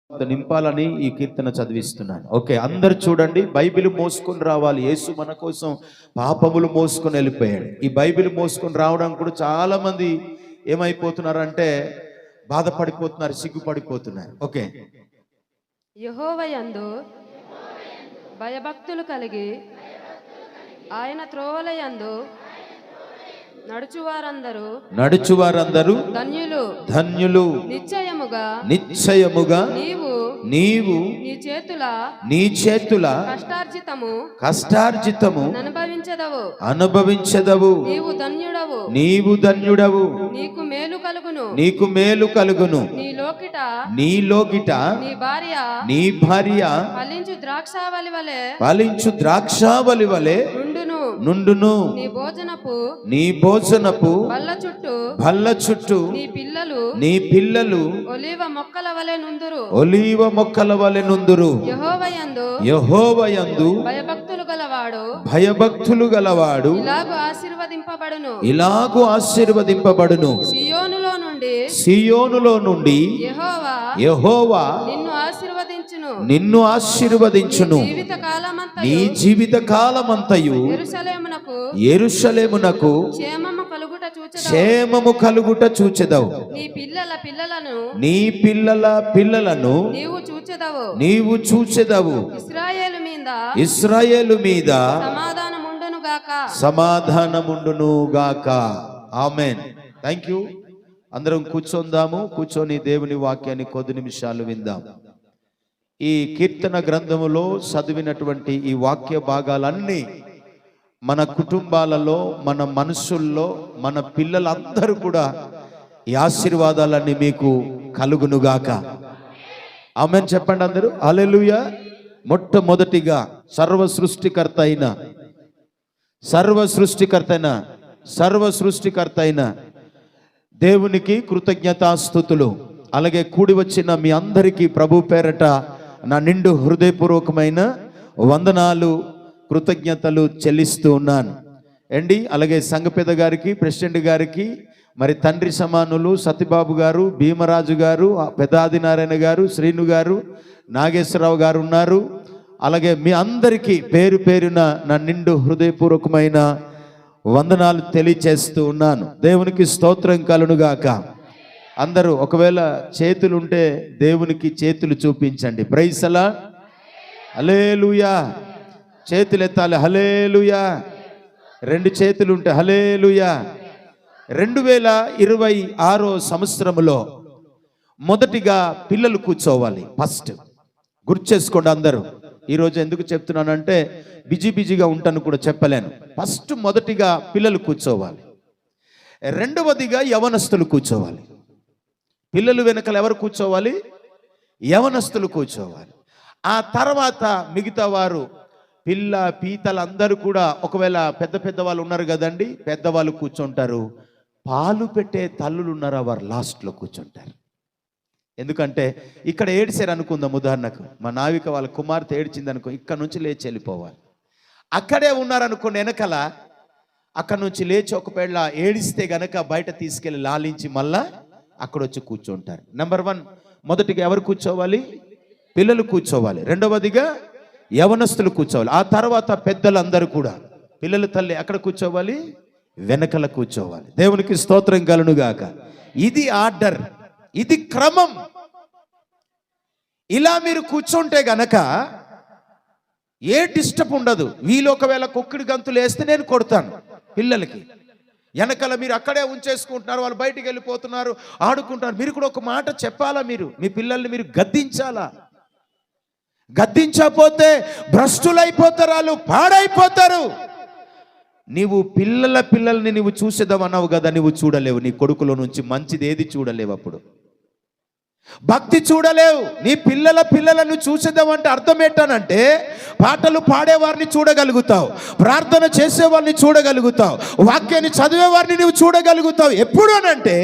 నింపాలని ఈ కీర్తన చదివిస్తున్నాను. ఓకే, అందరు చూడండి. బైబిల్ మోసుకొని రావాలి. యేసు మన కోసం పాపములు మోసుకొని వెళ్ళిపోయాడు. ఈ బైబిల్ మోసుకొని రావడం కూడా చాలా మంది ఏమైపోతున్నారంటే బాధపడిపోతున్నారు, సిగ్గుపడిపోతున్నారు. ఓకే, యెహోవాయందు భయభక్తులు కలిగి ఆయన త్రోవలయందు నడుచువారందరూ ధన్యులు. నిశ్చయముగా నీవు నీ చేతుల కష్టార్జితము అనుభవించదవు. నీవు ధన్యుడవు. నీకు మేలు కలుగును. నీలోకిట నీ భార్య ఫలించు ద్రాక్షావళి వలె నుండును. నీ భోజనపు బల్ల చుట్టూ నీ పిల్లలు ఒలీవ మొక్కల వలె నుందురు. యెహోవాయందు భయభక్తులు గలవాడు ఇలాగు ఆశీర్వదింపబడును. సియోనులో నుండి యెహోవా నిన్ను ఆశీర్వదించును. నీ జీవిత కాలమంతయు యెరూషలేమునకు క్షేమము కలుగుట చూచెదవు. నీ పిల్లల పిల్లలను నీవు చూచెదవు. ఇశ్రాయేలు మీద సమాధానముండును గాక. ఆమేన్. Thank you. అందరం కూర్చొందాము. కూర్చొని దేవుని వాక్యాన్ని కొద్ది నిమిషాలు విందాం. ఈ కీర్తన గ్రంథములో చదివినటువంటి ఈ వాక్య భాగాలన్నీ మన కుటుంబాలలో, మన మనసుల్లో, మన పిల్లలందరూ కూడా ఈ ఆశీర్వాదాలన్నీ మీకు కలుగునుగాక. ఆమేన్ చెప్పండి అందరూ. హల్లెలూయా. మొట్టమొదటిగా సర్వ సృష్టికర్త అయిన దేవునికి కృతజ్ఞతాస్తుతులు. అలాగే కూడి వచ్చిన మీ అందరికీ ప్రభు పేరట నా నిండు హృదయపూర్వకమైన వందనాలు, కృతజ్ఞతలు చెల్లిస్తూ ఉన్నాను అండి. అలాగే సంఘ పెద్ద గారికి, ప్రెసిడెంట్ గారికి, మరి తండ్రి సమానులు సత్యబాబు గారు, భీమరాజు గారు, పెదాదినారాయణ గారు, శ్రీను గారు, నాగేశ్వరరావు గారు ఉన్నారు. అలాగే మీ అందరికీ పేరు పేరున నా నిండు హృదయపూర్వకమైన వందనాలు తెలియచేస్తూ ఉన్నాను. దేవునికి స్తోత్రం కలుగునుగాక. అందరూ ఒకవేళ చేతులు ఉంటే దేవునికి చేతులు చూపించండి. ప్రైజ్ అలా. హల్లెలూయా. చేతులు ఎత్తాలి. హల్లెలూయా. రెండు చేతులు ఉంటే హల్లెలూయా. 2026 సంవత్సరములో మొదటిగా పిల్లలు కూర్చోవాలి. ఫస్ట్ గుర్తు చేసుకోండి అందరూ. ఈరోజు ఎందుకు చెప్తున్నానంటే బిజీగా ఉంటాను కూడా చెప్పలేను. ఫస్ట్ మొదటిగా పిల్లలు కూర్చోవాలి. రెండవదిగా యవనస్తులు కూర్చోవాలి. పిల్లలు వెనకాల ఎవరు కూర్చోవాలి? యవనస్తులు కూర్చోవాలి. ఆ తర్వాత మిగతా వారు పిల్ల పీతలు అందరూ కూడా, ఒకవేళ పెద్ద వాళ్ళు ఉన్నారు కదండి, పెద్దవాళ్ళు కూర్చుంటారు. పాలు పెట్టే తల్లులు ఉన్నారా, వారు లాస్ట్లో కూర్చుంటారు. ఎందుకంటే ఇక్కడ ఏడ్చారు అనుకుందాం. ఉదాహరణకు మా నావిక వాళ్ళ కుమార్తె ఏడ్చింది అనుకో, ఇక్కడ నుంచి లేచి వెళ్ళిపోవాలి. అక్కడే ఉన్నారనుకోండి వెనకాల, అక్కడ నుంచి లేచి ఒకవేళ ఏడిస్తే గనక బయట తీసుకెళ్ళి లాలించి మళ్ళా అక్కడ వచ్చి కూర్చుంటారు. నెంబర్ 1 మొదటిగా ఎవరు కూర్చోవాలి? పిల్లలు కూర్చోవాలి. రెండవదిగా యవనస్తులు కూర్చోవాలి. ఆ తర్వాత పెద్దలందరూ కూడా, పిల్లల తల్లి అక్కడ కూర్చోవాలి, వెనకల కూర్చోవాలి. దేవునికి స్తోత్రం కలుగునుగాక. ఇది ఆర్డర్, ఇది క్రమం. ఇలా మీరు కూర్చుంటే గనక ఏ డిస్టర్బ్ ఉండదు. వీళ్ళు ఒకవేళ కొక్కిడి గంతులు వేస్తే నేను కొడతాను పిల్లలకి. వెనకాల మీరు అక్కడే ఉంచేసుకుంటున్నారు, వాళ్ళు బయటికి వెళ్ళిపోతున్నారు, ఆడుకుంటున్నారు. మీరు కూడా ఒక మాట చెప్పాలా? మీరు మీ పిల్లల్ని మీరు గద్దించాలా? గద్దించకపోతే భ్రష్టులైపోతారు, వాళ్ళు పాడైపోతారు. నీవు పిల్లల్ని నువ్వు చూసేదామన్నావు కదా, నువ్వు చూడలేవు. నీ కొడుకులో నుంచి మంచిది ఏది చూడలేవు. అప్పుడు భక్తి చూడలేవు. నీ పిల్లలను చూసేదామంటే అర్థం ఏంటనంటే, పాటలు పాడేవారిని చూడగలుగుతావు, ప్రార్థన చేసేవారిని చూడగలుగుతావు, వాక్యాన్ని చదివేవారిని నువ్వు చూడగలుగుతావు. ఎప్పుడు అనంటే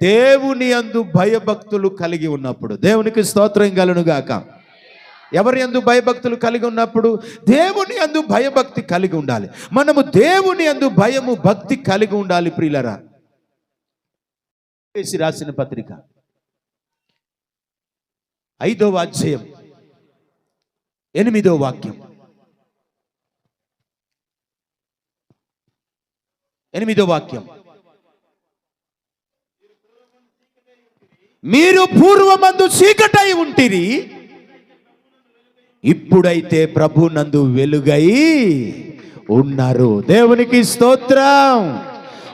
దేవుని యందు భయభక్తులు కలిగి ఉన్నప్పుడు. దేవునికి స్తోత్రం కలుగునుగాక. ఎవరి యందు భయభక్తులు కలిగి ఉన్నప్పుడు? దేవుని యందు భయభక్తి కలిగి ఉండాలి. మనము దేవుని యందు భయము భక్తి కలిగి ఉండాలి. ప్రియులరా, రాసిన పత్రిక 5వ అధ్యాయం 8వ వాక్యం. 8వ వాక్యం. మీరు పూర్వమందు చీకటై ఉంటిరి, ఇప్పుడైతే ప్రభు నందు వెలుగై ఉన్నారు. దేవునికి స్తోత్రం.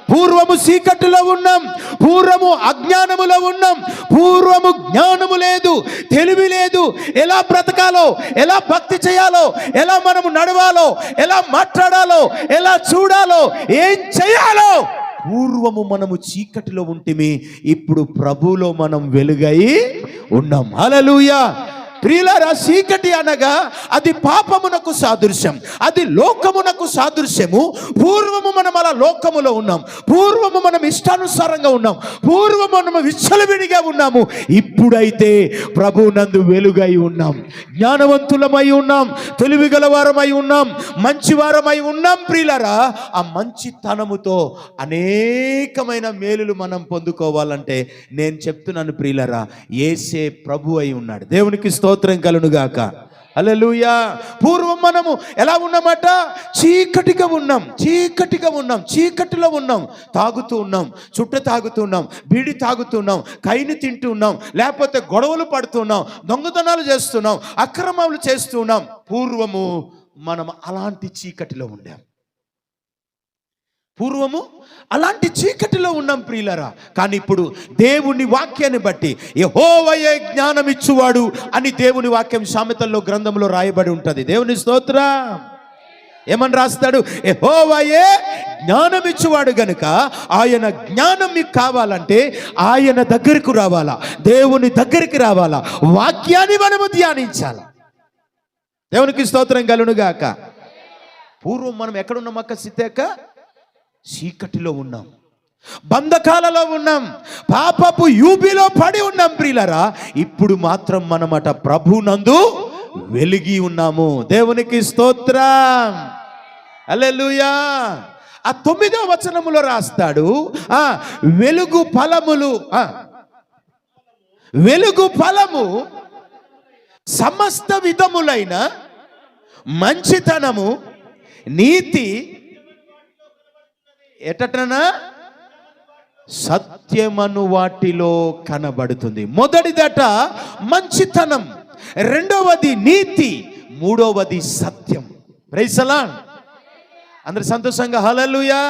పూర్వము చీకటిలో ఉన్నాం, పూర్వము అజ్ఞానములో ఉన్నాం, పూర్వము జ్ఞానము లేదు, తెలివి లేదు, ఎలా బ్రతకాలో, ఎలా భక్తి చేయాలో, ఎలా మనము నడవాలో, ఎలా మాట్లాడాలో, ఎలా చూడాలో, ఏం చేయాలో పూర్వము మనము చీకటిలో ఉంటిమి, ఇప్పుడు ప్రభువులో మనం వెలుగై ఉన్నాం. హల్లెలూయా. ప్రియులారా, చీకటి అనగా అది పాపమునకు సాదృశ్యం, అది లోకమునకు సాదృశ్యము. పూర్వము మనం అలా లోకములో ఉన్నాం, పూర్వము మనం ఇష్టానుసారంగా ఉన్నాం, పూర్వము మనం విచ్చలవిడిగా ఉన్నాము. ఇప్పుడైతే ప్రభు నందు వెలుగై ఉన్నాం, జ్ఞానవంతులమై ఉన్నాం, తెలివి గలవారమై ఉన్నాం, మంచివారమై ఉన్నాం. ప్రియులారా, ఆ మంచితనముతో అనేకమైన మేలులు మనం పొందుకోవాలంటే నేను చెప్తున్నాను ప్రియులారా, యేసే ప్రభు అయి ఉన్నాడు. దేవునికి స్తోత్రం కలుగునుగాక. హల్లెలూయా. పూర్వం మనము ఎలా ఉన్నామట? చీకటిగా ఉన్నాం, చీకటిలో ఉన్నాం, తాగుతూ ఉన్నాం, చుట్ట తాగుతూ ఉన్నాం, బీడి తాగుతున్నాం, కైని తింటూ ఉన్నాం, లేకపోతే గొడవలు పడుతున్నాం, దొంగతనాలు చేస్తున్నాం, అక్రమాలు చేస్తున్నాం. పూర్వము మనం అలాంటి చీకటిలో ఉండాం, పూర్వము అలాంటి చీకటిలో ఉన్నాం ప్రియులరా. కానీ ఇప్పుడు దేవుని వాక్యాన్ని బట్టి యెహోవాయే జ్ఞానం ఇచ్చువాడు అని దేవుని వాక్యం సామెతల్లో గ్రంథంలో రాయబడి ఉంటుంది. దేవుని స్తోత్రం. ఏమని రాస్తాడు? యెహోవాయే జ్ఞానం ఇచ్చువాడు గనుక ఆయన జ్ఞానం మీకు కావాలంటే ఆయన దగ్గరకు రావాలా, దేవుని దగ్గరికి రావాలా, వాక్యాన్ని మనము ధ్యానించాలా. దేవునికి స్తోత్రం కలుగునుగాక. పూర్వం మనం ఎక్కడున్నాం అక్క సిద్ధక్క? చీకటిలో ఉన్నాం, బంధకాలలో ఉన్నాం, పాపపు యూబిలో పడి ఉన్నాం ప్రియులరా. ఇప్పుడు మాత్రం మనమట ప్రభునందు వెలిగి ఉన్నాము. దేవునికి స్తోత్రం. హల్లెలూయా. ఆ 9వ వచనములో రాస్తాడు, వెలుగు ఫలము సమస్త విధములైన మంచితనము, నీతి, ఎటటనా సత్యమను వాటిలో కనబడుతుంది. మొదటిదట మంచితనం, రెండవది నీతి, మూడవది సత్యం. Praise the lord. అందరు సంతోషంగా హల్లెలూయా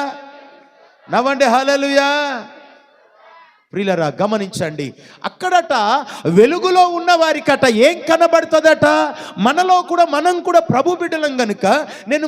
నవ్వండి. హల్లెలూయా. ప్రియులరా, గమనించండి, అక్కడట వెలుగులో ఉన్న వారికట ఏం కనబడుతుందట? మనం కూడా ప్రభు బిడ్డలం గనుక. నేను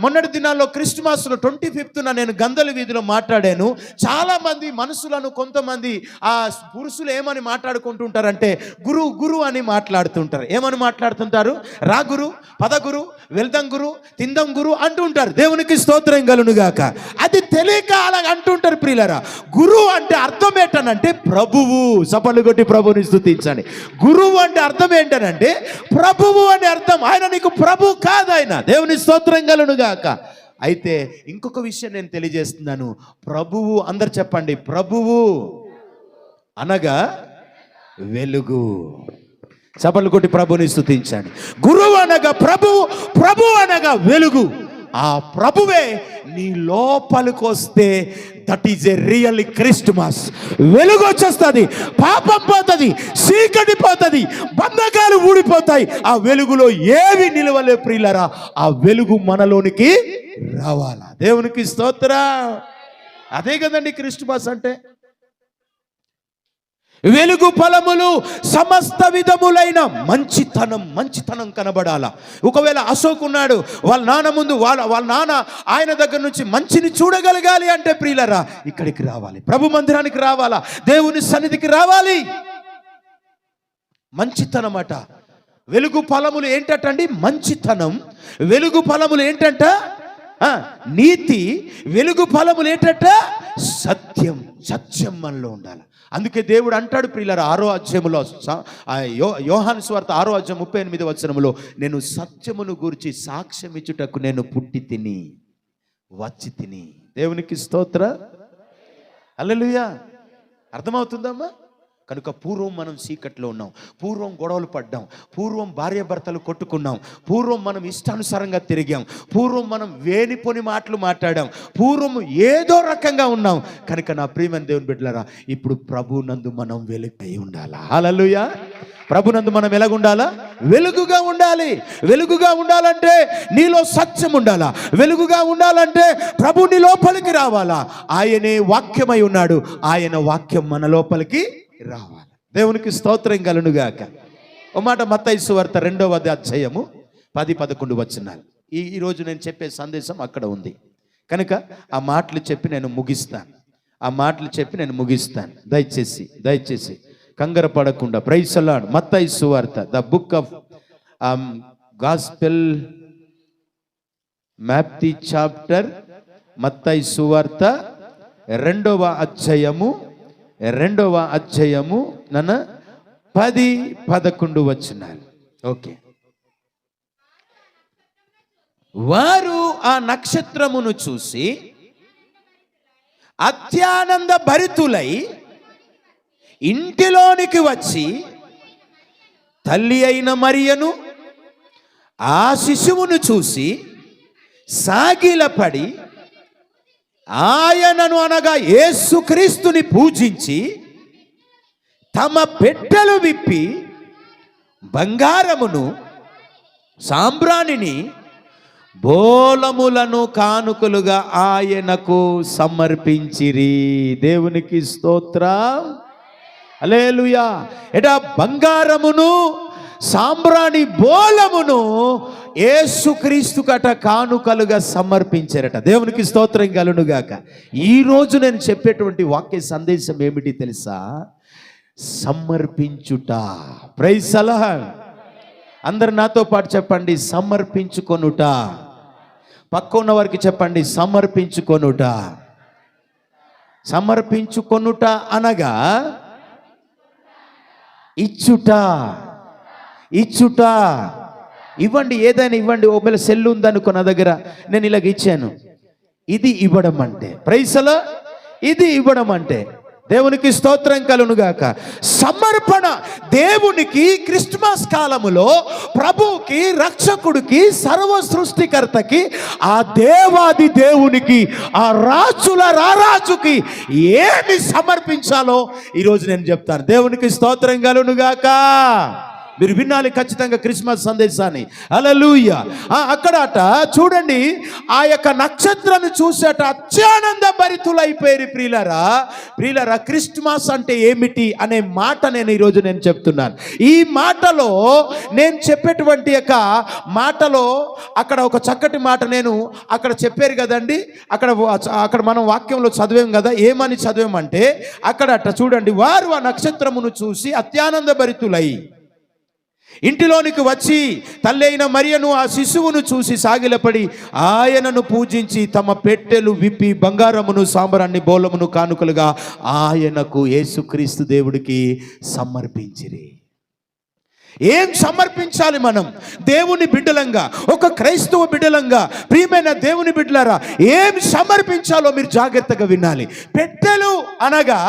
మొన్నటి దినాల్లో క్రిస్మస్లో 25th నేను గందల వీధిలో మాట్లాడాను. చాలా మంది మనుషులను, కొంతమంది ఆ పురుషులు ఏమని మాట్లాడుకుంటుంటారంటే గురు గురు అని మాట్లాడుతుంటారు. ఏమని మాట్లాడుతుంటారు? రా గురు, పద గురు, వెళ్దాం గురు, తిందాం గురు అంటుంటారు. దేవునికి స్తోత్రం కలుగునుగాక. అది తెలియక అలా అంటుంటారు ప్రియులరా. గురు అంటే అర్థం ఏంటనంటే ప్రభువు. చప్పట్లు కొట్టి ప్రభువుని స్తుతించండి. గురువు అంటే అర్థం ఏంటనంటే ప్రభువు అని అర్థం. ఆయన నీకు ప్రభు కాదు, ఆయన. దేవుని స్తోత్రం కలుగునుగాక. అయితే ఇంకొక విషయం నేను తెలియజేస్తున్నాను. ప్రభువు, అందరు చెప్పండి, ప్రభువు అనగా వెలుగు. చప్పట్లు కొట్టి ప్రభువుని స్తుతించండి. గురువు అనగా ప్రభువు, ప్రభు అనగా వెలుగు. ఆ ప్రభువే నీ లోపలికి వస్తే that is a real Christmas. వెలుగు వచ్చేస్తుంది, పాపం పోతుంది, చీకటి పోతుంది, బంధకాలు ఊడిపోతాయి. ఆ వెలుగులో ఏవి నిలవలే ప్రియులరా. ఆ వెలుగు మనలోనికి రావాలా. దేవునికి స్తోత్రం. అదే కదండి క్రిస్మస్ అంటే. వెలుగు ఫలములు సమస్త విధములైన మంచితనం కనబడాలా. ఒకవేళ అశోక్ ఉన్నాడు, వాళ్ళ నాన్న ముందు వాళ్ళ నాన్న ఆయన దగ్గర నుంచి మంచిని చూడగలగాలి అంటే ప్రియులరా ఇక్కడికి రావాలి, ప్రభు మందిరానికి రావాలా, దేవుని సన్నిధికి రావాలి. మంచితనం అట. వెలుగు ఫలములు ఏంటండి? మంచితనం. వెలుగు ఫలములు ఏంటంట? నీతి. వెలుగు ఫలములు ఏంటంట? సత్యం మనలో ఉండాలి. అందుకే దేవుడు అంటాడు ప్రియులారా 6వ అధ్యాయములో, యోహాను సువార్త 6వ అధ్యాయం 38వ వచనములో, నేను సత్యమును గూర్చి సాక్ష్యం ఇచ్చుటకు నేను పుట్టి తిని వచ్చి తిని. దేవునికి స్తోత్ర. హల్లెలూయా. అర్థమవుతుందమ్మా? కనుక పూర్వం మనం చీకట్లో ఉన్నాం, పూర్వం గొడవలు పడ్డాం, పూర్వం భార్యాభర్తలు కొట్టుకున్నాం, పూర్వం మనం ఇష్టానుసారంగా తిరిగాం, పూర్వం మనం వేనిపోని మాటలు మాట్లాడాం, పూర్వం ఏదో రకంగా ఉన్నాం. కనుక నా ప్రియమైన దేవుని బిడ్డలారా, ఇప్పుడు ప్రభునందు మనం వెలుగై ఉండాలా. హల్లెలూయా. ప్రభునందు మనం ఎలాగుండాలా? వెలుగుగా ఉండాలి. వెలుగుగా ఉండాలంటే నీలో సత్యం ఉండాలా. వెలుగుగా ఉండాలంటే ప్రభు నీ లోపలికి రావాలా. ఆయనే వాక్యమై ఉన్నాడు, ఆయన వాక్యం మన లోపలికి రావాలి. దేవునికి స్తోత్రం కలుగునుగాక. ఓ మాట మత్తయి సువార్త 2వ అధ్యాయము 10-11 వచనాలు. ఈరోజు నేను చెప్పే సందేశం అక్కడ ఉంది కనుక ఆ మాటలు చెప్పి నేను ముగిస్తాను. దయచేసి కంగారు పడకుండా ప్రైజ్ ది లార్డ్. మత్తయి సువార్త, the book of gospel Matthew chapter, మత్తయి సువార్త 2వ అధ్యాయము 10-11 వచనాలు. ఓకే. వారు ఆ నక్షత్రమును చూసి అత్యానంద భరితులై ఇంటిలోనికి వచ్చి తల్లి అయిన మరియను ఆ శిశువును చూసి సాగిలపడి ఆయనను అనగా యేసుక్రీస్తుని పూజించి తమ పెట్టెలు విప్పి బంగారమును సాంబ్రాణిని బోలములను కానుకలుగా ఆయనకు సమర్పించిరి. దేవునికి స్తోత్రం. హల్లెలూయా. ఎటా బంగారమును సాంబ్రాణి బోలమును యేసుక్రీస్తు కట కానుకలుగా సమర్పించారట. దేవునికి స్తోత్రం కలుగునుగాక. ఈరోజు నేను చెప్పేటువంటి వాక్య సందేశం ఏమిటి తెలుసా? సమర్పించుట. Praise the lord. అందరు నాతో పాటు చెప్పండి, సమర్పించుకొనుట. పక్క ఉన్న వారికి చెప్పండి, సమర్పించుకొనుట. సమర్పించుకొనుట అనగా ఇచ్చుట. ఇవ్వండి, ఏదైనా ఇవ్వండి. ఒకవేళ సెల్ ఉందనుకో నా దగ్గర, నేను ఇలాగ ఇచ్చాను. ఇది ఇవ్వడం అంటే. Praise the lord. ఇది ఇవ్వడం అంటే. దేవునికి స్తోత్రం కలుగునుగాక. సమర్పణ. దేవునికి క్రిస్మస్ కాలములో ప్రభువుకి, రక్షకుడికి, సర్వ సృష్టికర్తకి, ఆ దేవాది దేవునికి, ఆ రాజుల రారాజుకి ఏమి సమర్పించాలో ఈరోజు నేను చెప్తాను. దేవునికి స్తోత్రం కలుగునుగాక. మీరు వినాలి ఖచ్చితంగా క్రిస్మస్ సందేశాన్ని. హల్లెలూయా. అక్కడట చూడండి, ఆ యొక్క నక్షత్రాన్ని చూసేట అత్యానంద భరితులైపోయారు. ప్రియులారా, క్రిస్మస్ అంటే ఏమిటి అనే మాట నేను ఈరోజు చెప్తున్నాను. ఈ మాటలో నేను చెప్పేటువంటి యొక్క మాటలో అక్కడ ఒక చక్కటి మాట నేను అక్కడ చెప్పారు కదండి. అక్కడ మనం వాక్యంలో చదివాం కదా. ఏమని చదివామంటే అక్కడట చూడండి, వారు ఆ నక్షత్రమును చూసి అత్యానంద భరితులై ఇంటిలోనికి వచ్చి తల్లి అయిన మరియను ఆ శిశువును చూసి సాగిలపడి ఆయనను పూజించి తమ పెట్టెలు విప్పి బంగారమును సాంబ్రాణి బోలమును కానుకలుగా ఆయనకు, యేసుక్రీస్తు దేవుడికి సమర్పించిరి. ఏం సమర్పించాలి మనం దేవుని బిడ్డలంగా, ఒక క్రైస్తవ బిడ్డలంగా? ప్రియమైన దేవుని బిడ్డలారా, ఏం సమర్పించాలో మీరు జాగ్రత్తగా వినాలి. పెట్టెలు అనగా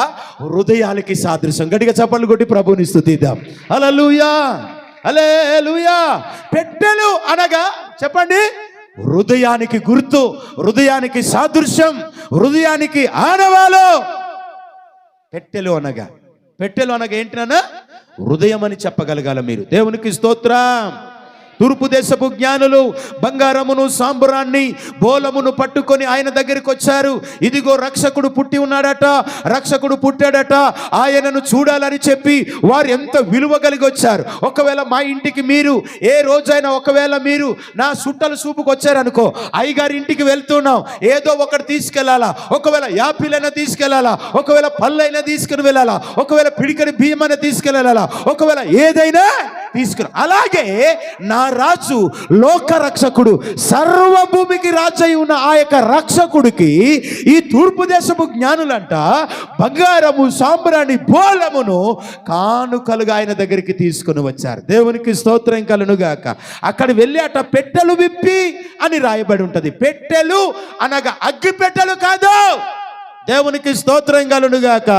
హృదయాలకి సాదృశ్యం. గట్టిగా చప్పట్లు కొట్టి ప్రభువుని స్తుతిద్దాం. హల్లెలూయా, హల్లెలూయా. పెట్టెలు అనగా చెప్పండి, హృదయానికి గుర్తు, హృదయానికి సాదృశ్యం, హృదయానికి ఆనవాలు. పెట్టెలు అనగా ఏంటన్నా? హృదయం అని చెప్పగలగాల మీరు. దేవునికి స్తోత్రం. తూర్పు దేశపు జ్ఞానులు బంగారమును సాంబ్రాన్ని బోలమును పట్టుకొని ఆయన దగ్గరికి వచ్చారు. ఇదిగో రక్షకుడు పుట్టి ఉన్నాడట, రక్షకుడు పుట్టాడట, ఆయనను చూడాలని చెప్పి వారు ఎంత విలువ కలిగి వచ్చారు. ఒకవేళ మా ఇంటికి మీరు ఏ రోజైనా ఒకవేళ మీరు నా చుట్టలు చూపుకు వచ్చారనుకో, అయ్యగారి ఇంటికి వెళ్తున్నాం, ఏదో ఒకటి తీసుకెళ్లాలా. ఒకవేళ యాపిల్ అయినా తీసుకెళ్లాలా, ఒకవేళ పళ్ళు అయినా తీసుకుని వెళ్ళాలా, ఒకవేళ పిడికడి బియ్యం అయినా తీసుకెళ్ళాలా, ఒకవేళ ఏదైనా తీసుకుని. అలాగే నా రాజు, లోక రక్షకుడు, సర్వభూమికి రాజు అయి ఉన్న ఆ యొక్క రక్షకుడికి ఈ తూర్పు దేశపు జ్ఞానులంట బంగారము సాంబ్రాణి బోలమును కానుకలుగా ఆయన దగ్గరికి తీసుకుని వచ్చారు. దేవునికి స్తోత్రం కలుగునుగాక. అక్కడ వెళ్ళి అట పెట్టెలు విప్పి అని రాయబడి ఉంటది. పెట్టెలు అనగా అగ్గి పెట్టెలు కాదు. దేవునికి స్తోత్రం కలుగునుగాక.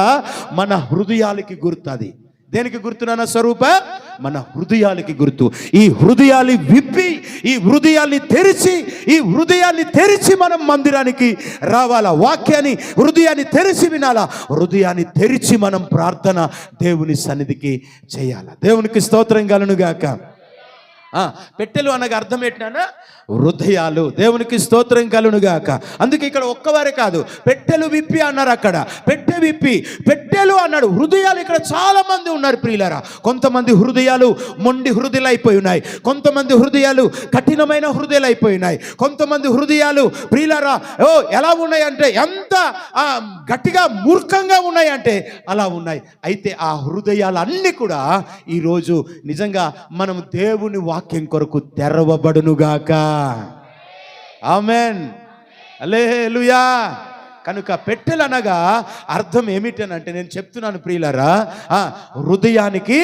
మన హృదయాలకి గుర్తు అది. దేనికి గుర్తు నాన్న స్వరూప? మన హృదయాలకి గుర్తు. ఈ హృదయాన్ని విప్పి, ఈ హృదయాన్ని తెరిచి మనం మందిరానికి రావాలా. వాక్యాన్ని హృదయాన్ని తెరిచి వినాలా. హృదయాన్ని తెరిచి మనం ప్రార్థన దేవుని సన్నిధికి చేయాలా. దేవునికి స్తోత్రం కలుగునుగాక. పెట్టెలు అనగా అర్థం ఏంటన్నా? హృదయాలు. దేవునికి స్తోత్రం కలుగునుగాక. అందుకే ఇక్కడ ఒక్కవారే కాదు, పెట్టెలు విప్పి అన్నారు. అక్కడ పెట్టె విప్పి పెట్టెలు అన్నాడు. హృదయాలు ఇక్కడ చాలా మంది ఉన్నారు ప్రియులారా. కొంతమంది హృదయాలు మొండి హృదయాలు అయిపోయి ఉన్నాయి. కొంతమంది హృదయాలు కఠినమైన హృదయాలు అయిపోయి ఉన్నాయి. కొంతమంది హృదయాలు ప్రియులారా ఎలా ఉన్నాయంటే ఎంత గట్టిగా మూర్ఖంగా ఉన్నాయంటే అలా ఉన్నాయి. అయితే ఆ హృదయాలన్నీ కూడా ఈరోజు నిజంగా మనం దేవుని వాక్యం కొరకు తెరవబడునుగాక. ఆమెన్, హల్లెలూయా. కనుక పెట్టెలు అనగా అర్థం ఏమిటనంటే నేను చెప్తున్నాను ప్రియులారా, హృదయానికి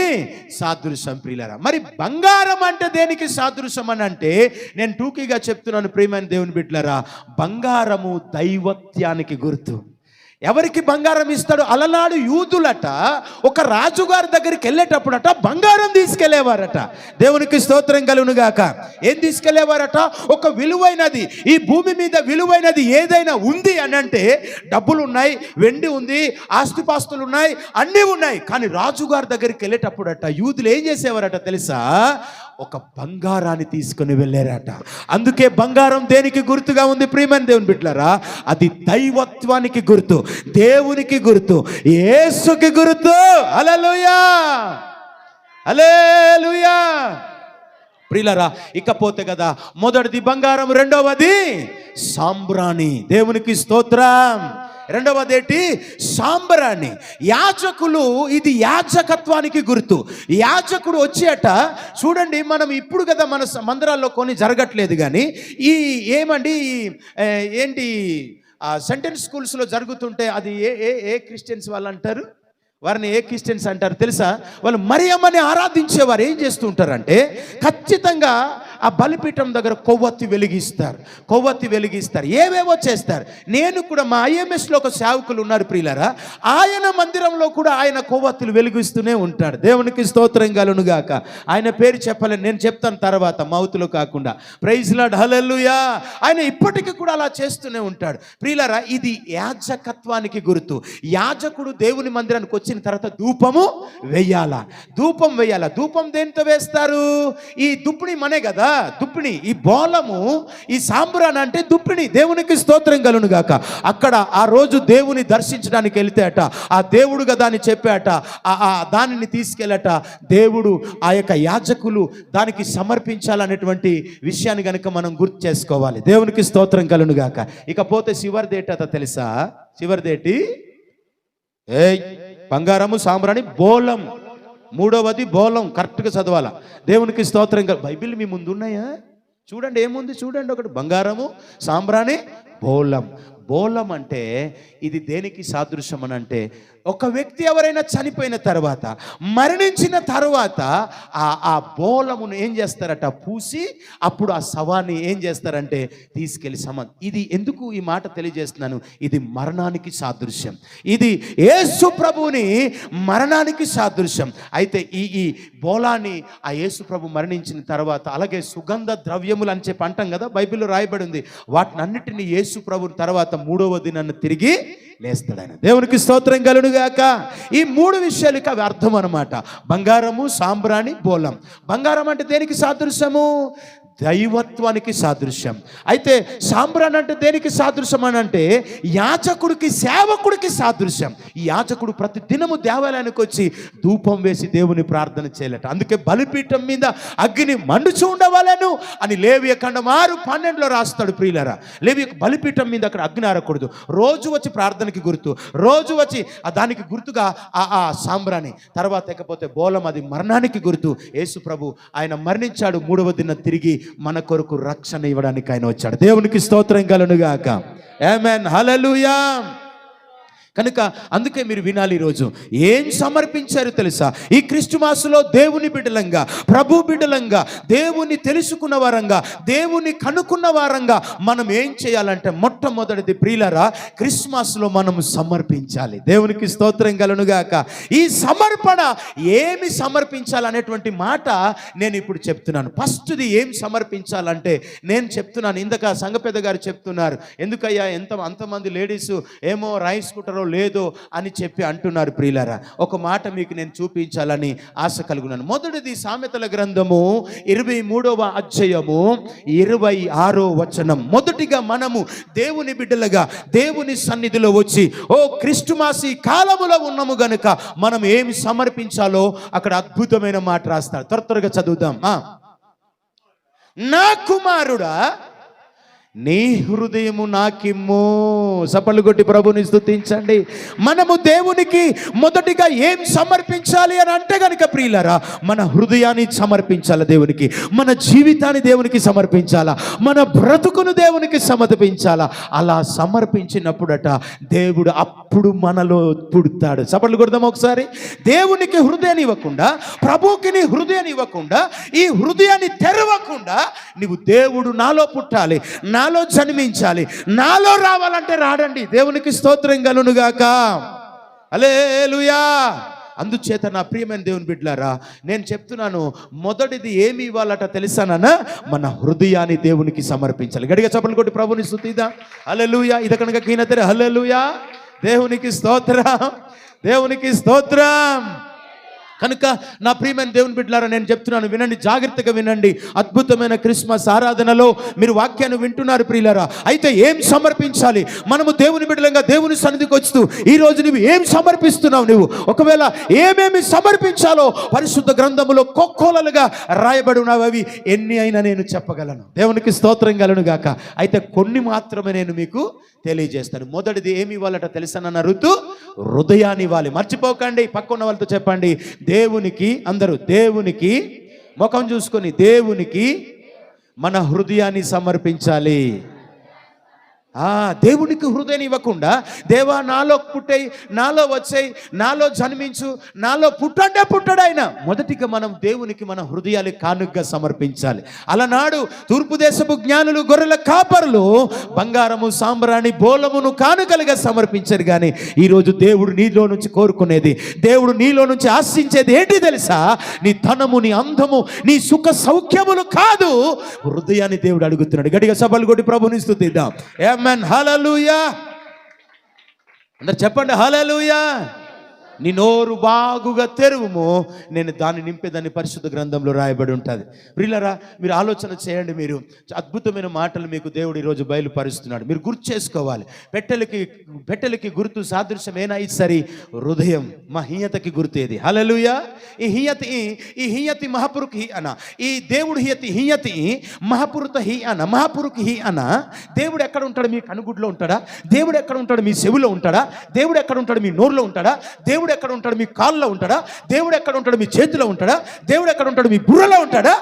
సాదృశ్యం ప్రియులారా. మరి బంగారం అంటే దేనికి సాదృశ్యం అని అంటే నేను టూకీగా చెప్తున్నాను ప్రియమైన దేవుని బిడ్డలారా, బంగారము దైవత్యానికి గుర్తు. ఎవరికి బంగారం ఇస్తాడు? అలనాడు యూదులట ఒక రాజుగారి దగ్గరికి వెళ్ళేటప్పుడట బంగారం తీసుకెళ్లేవారట. దేవునికి స్తోత్రం కలుగునుగాక. ఏం తీసుకెళ్లేవారట? ఒక విలువైనది, ఈ భూమి మీద విలువైనది ఏదైనా ఉంది అని అంటే డబ్బులు ఉన్నాయి, వెండి ఉంది, ఆస్తిపాస్తులు ఉన్నాయి, అన్నీ ఉన్నాయి. కానీ రాజుగారి దగ్గరికి వెళ్ళేటప్పుడట యూదులు ఏం చేసేవారట తెలుసా? ఒక బంగారాన్ని తీసుకుని వెళ్ళారట. అందుకే బంగారం దేనికి గుర్తుగా ఉంది ప్రియమైన దేవుని బిడ్డలారా? అది దైవత్వానికి గుర్తు, దేవునికి గుర్తు, యేసుకి గుర్తు. హల్లెలూయా, హల్లెలూయా ప్రియులారా. ఇకపోతే కదా మొదటిది బంగారం, రెండవది సాంబ్రాణి. దేవునికి స్తోత్రం. రెండవది ఏంటి? సాంబ్రాణి. యాజకులు, ఇది యాజకత్వానికి గుర్తు. యాజకుడు వచ్చేట చూడండి, మనం ఇప్పుడు కదా మన మందిరాల్లో కొన్ని జరగట్లేదు, కానీ ఈ ఏమండి ఏంటి సెంటెన్స్ స్కూల్స్లో జరుగుతుంటే అది ఏ క్రిస్టియన్స్ వాళ్ళు అంటారు, వారిని ఏ క్రిస్టియన్స్ అంటారు తెలుసా? వాళ్ళు మరియమ్మని ఆరాధించేవారు ఏం చేస్తూ ఉంటారంటే ఖచ్చితంగా ఆ బలిపీఠం దగ్గర కొవ్వొత్తి వెలిగిస్తారు, ఏవేవో చేస్తారు. నేను కూడా మా ఐఎంఎస్లో ఒక సేవకులు ఉన్నారు ప్రియులారా, ఆయన మందిరంలో కూడా ఆయన కొవ్వొత్తులు వెలిగిస్తూనే ఉంటాడు. దేవునికి స్తోత్రం కలుగునుగాక. ఆయన పేరు చెప్పలేను, నేను చెప్తాను తర్వాత, మౌతులో కాకుండా. ప్రైజ్ లార్డ్, హల్లెలూయా. ఆయన ఇప్పటికీ కూడా అలా చేస్తూనే ఉంటాడు ప్రియులారా. ఇది యాజకత్వానికి గుర్తు. యాజకుడు దేవుని మందిరానికి వచ్చిన తర్వాత ధూపం వేయాలా. ధూపం దేనితో వేస్తారు? ఈ దుప్పిణి మనే కదా దుప్పిణి, ఈ బోలము, ఈ సాంబ్రాన్ అంటే దుప్పిణి. దేవునికి స్తోత్రం కలుగునుగాక. అక్కడ ఆ రోజు దేవుని దర్శించడానికి వెళ్తే అట ఆ దేవుడు కదా అని చెప్పాట, దానిని తీసుకెళ్ళట దేవుడు ఆ యొక్క యాజకులు దానికి సమర్పించాలనేటువంటి విషయాన్ని కనుక మనం గుర్తు చేసుకోవాలి. దేవునికి స్తోత్రం కలుగునుగాక. ఇకపోతే చివరిదేట తెలుసా? చివరిదేటి బంగారము, సాంబ్రాణి, బోలం. మూడవది బోలం. కరెక్ట్గా చదవాలా. దేవునికి స్తోత్రం. బైబిల్ మీ ముందు ఉన్నాయా? చూడండి ఏముంది, చూడండి ఒకటి. బంగారము, సాంబ్రాణి, బోలం అంటే ఇది దేనికి సాదృశ్యం అని అంటే ఒక వ్యక్తి ఎవరైనా చనిపోయిన తర్వాత, మరణించిన తర్వాత ఆ బోలమును ఏం చేస్తారట? పూసి అప్పుడు ఆ శవాన్ని ఏం చేస్తారంటే తీసుకెళ్లి ఇది ఎందుకు ఈ మాట తెలియజేస్తున్నాను? ఇది మరణానికి సాదృశ్యం. ఇది యేసు ప్రభువుని మరణానికి సాదృశ్యం. అయితే ఈ బోలాన్ని ఆ యేసు ప్రభు మరణించిన తర్వాత, అలాగే సుగంధ ద్రవ్యములు అని చెప్పి అంటాం కదా, బైబిల్లో రాయబడి ఉంది. వాటిని అన్నిటినీ యేసు ప్రభు తర్వాత మూడవ దినాన్ని తిరిగి లేస్తాడు ఆయన. దేవునికి స్తోత్రం కలుగునుగాక. ఈ మూడు విషయాలకి అవి అర్థం అన్నమాట. బంగారము, సాంబ్రాణి, బోలం. బంగారం అంటే దేనికి సాదృశ్యము? దైవత్వానికి సాదృశ్యం. అయితే సాంబ్రాన్ అంటే దేనికి సాదృశ్యం అని అంటే యాజకుడికి, సేవకుడికి సాదృశ్యం. ఈ యాజకుడు ప్రతి దినము దేవాలయానికి వచ్చి ధూపం వేసి దేవుని ప్రార్థన చేయలేట. అందుకే బలిపీఠం మీద అగ్ని మండుచు ఉండవాలను అని లేవియ ఖండం 6:12 రాస్తాడు ప్రియులారా. లేవియ బలిపీఠం మీద అక్కడ అగ్ని ఆరకూడదు. రోజు వచ్చి ప్రార్థనకి గుర్తు, రోజు వచ్చి దానికి గుర్తుగా ఆ సాంబ్రాణి. తర్వాత ఇకపోతే బోలం, అది మరణానికి గుర్తు. యేసు ప్రభు ఆయన మరణించాడు, మూడవ దిన తిరిగి మన కొరకు రక్షణ ఇవ్వడానికి ఆయన వచ్చాడు. దేవునికి స్తోత్రం కలుగునుగాక. ఆమేన్, హల్లెలూయా. కనుక అందుకే మీరు వినాలి. ఈరోజు ఏం సమర్పించారు తెలుసా? ఈ క్రిస్టుమాసులో దేవుని బిడ్డలంగా, ప్రభు బిడ్డలంగా, దేవుని తెలుసుకున్న వారంగా, దేవుని కనుక్కున్న వారంగా మనం ఏం చేయాలంటే, మొట్టమొదటిది ప్రియులారా, క్రిస్మస్లో మనము సమర్పించాలి. దేవునికి స్తోత్రం కలుగునుగాక. ఈ సమర్పణ ఏమి సమర్పించాలనేటువంటి మాట నేను ఇప్పుడు చెప్తున్నాను. ఫస్ట్ది ఏం సమర్పించాలంటే నేను చెప్తున్నాను. ఇందాక సంఘ పెద్ద గారు చెప్తున్నారు, ఎందుకయ్యా అంతమంది లేడీస్ ఏమో రైస్ కుట్టరో లేదో అని చెప్పి అంటున్నారు. ప్రియులారా, ఒక మాట మీకు నేను చూపించాలని ఆశ కలుగున్నాను. మొదటిది సామెతల గ్రంథము 23వ అధ్యాయము 26వ వచనం. మొదటిగా మనము దేవుని బిడ్డలుగా దేవుని సన్నిధిలో వచ్చి, ఓ క్రిస్టుమాసి కాలములో ఉన్నాము గనుక మనం ఏమి సమర్పించాలో అక్కడ అద్భుతమైన మాట రాస్తారు. త్వరగా చదువుదాం. నా కుమారుడా, నీ హృదయము నాకిమ్ము. చప్పట్లు కొట్టి ప్రభుని స్తుతించండి. మనము దేవునికి మొదటిగా ఏం సమర్పించాలి అని అంటే గనుక ప్రియులారా, మన హృదయాన్ని సమర్పించాలి దేవునికి, మన జీవితాన్ని దేవునికి సమర్పించాలా, మన బ్రతుకును దేవునికి సమర్పించాలా. అలా సమర్పించినప్పుడట దేవుడు అప్పుడు మనలో పుడతాడు. చప్పట్లు కొడదాం ఒకసారి. దేవునికి హృదయాన్ని ఇవ్వకుండా, ప్రభువుకి నీ హృదయాన్ని ఇవ్వకుండా, ఈ హృదయాన్ని తెరవకుండా నువ్వు దేవుడు నాలో పుట్టాలి, నాలో జన్మించాలి, నాలో రావాలంటే రాడండి. దేవునికి స్తోత్రం కలుగునుగాక. హల్లెలూయా. అందుచేత నా ప్రియమైన దేవుని బిడ్డలారా, నేను చెప్తున్నాను, మొదటిది ఏమి ఇవ్వాలట తెలుసానా? మన హృదయాన్ని దేవునికి సమర్పించాలి. గట్టిగా చప్పట్లు కొట్టి ప్రభుని స్తుతిద్దాం. హల్లెలూయా. ఇది కనుక కీనతరే. హల్లెలూయా. దేవునికి స్తోత్రం, దేవునికి స్తోత్రం. కనుక నా ప్రియమైన దేవుని బిడ్డలారా, నేను చెప్తున్నాను, వినండి, జాగ్రత్తగా వినండి. అద్భుతమైన క్రిస్మస్ ఆరాధనలో మీరు వాక్యాన్ని వింటున్నారు ప్రియులారా. అయితే ఏం సమర్పించాలి? మనము దేవుని బిడ్డలంగా దేవుని సన్నిధికి వస్తూ ఈరోజు నువ్వు ఏం సమర్పిస్తున్నావు? నువ్వు ఒకవేళ ఏమేమి సమర్పించాలో పరిశుద్ధ గ్రంథములో కోకోలలుగా రాయబడి ఉన్నవి. అవి ఎన్ని అయినా నేను చెప్పగలను. దేవునికి స్తోత్రం కలుగును గాక. అయితే కొన్ని మాత్రమే నేను మీకు తెలియజేస్తాను. మొదటిది ఏమి ఇవ్వాలట తెలుసానన్న ఋతు? హృదయాన్ని ఇవ్వాలి. మర్చిపోకండి. పక్కన్న వాళ్ళతో చెప్పండి, దేవునికి, అందరూ దేవునికి ముఖం చూసుకొని, దేవునికి మన హృదయాన్ని సమర్పించాలి. దేవునికి హృదయాన్ని ఇవ్వకుండా, దేవా నాలో పుట్టాయి, నాలో వచ్చాయి, నాలో జన్మించు, నాలో పుట్టంటే పుట్టడు ఆయన. మొదటిగా మనం దేవునికి మన హృదయాలు కానుకగా సమర్పించాలి. అలనాడు తూర్పు దేశపు జ్ఞానులు, గొర్రెల కాపరులు బంగారము, సాంబ్రాణి, బోలమును కానుకలుగా సమర్పించారు. కానీ ఈరోజు దేవుడు నీలో నుంచి కోరుకునేది, దేవుడు నీలో నుంచి ఆశించేది ఏంటి తెలుసా? నీ ధనము, నీ అందము, నీ సుఖ సౌఖ్యములు కాదు, హృదయాన్ని దేవుడు అడుగుతున్నాడు. గట్టిగా సభలు కొట్టి ప్రభుని స్తుతిద్దాం. ఆమేన్. హల్లెలూయా. అందరు చెప్పండి హల్లెలూయా. నీ నోరు బాగుగా తెరువుము, నేను దాన్ని నింపేదాన్ని పరిశుద్ధ గ్రంథంలో రాయబడి ఉంటుంది. ప్రియులారా, మీరు ఆలోచన చేయండి. మీరు అద్భుతమైన మాటలు మీకు దేవుడు ఈరోజు బయలుపరుస్తున్నాడు. మీరు గుర్తు చేసుకోవాలి. పెట్టెలకి గుర్తు సాదృశ్యం ఏనా? సరి హృదయం. మా హీయతకి గుర్తు ఏది? హల్లెలూయా. ఈ హియతి మహాపురుకి హి అన, ఈ దేవుడు హియతి మహాపురుత హి అన, మహాపురుకి హి అన. దేవుడు ఎక్కడ ఉంటాడు? మీ కనుగుడ్లో ఉంటాడా? దేవుడు ఎక్కడ ఉంటాడు? మీ చెవిలో ఉంటాడా? దేవుడు ఎక్కడ ఉంటాడు? మీ నోరులో ఉంటాడా? దేవుడు ఎక్కడ ఉంటాడు? మీ కాళ్ళలో ఉంటాడా? దేవుడు ఎక్కడ ఉంటాడు? మీ చేతిలో ఉంటాడా? దేవుడు ఎక్కడ ఉంటాడు? మీ బుర్రలో ఉంటాడా?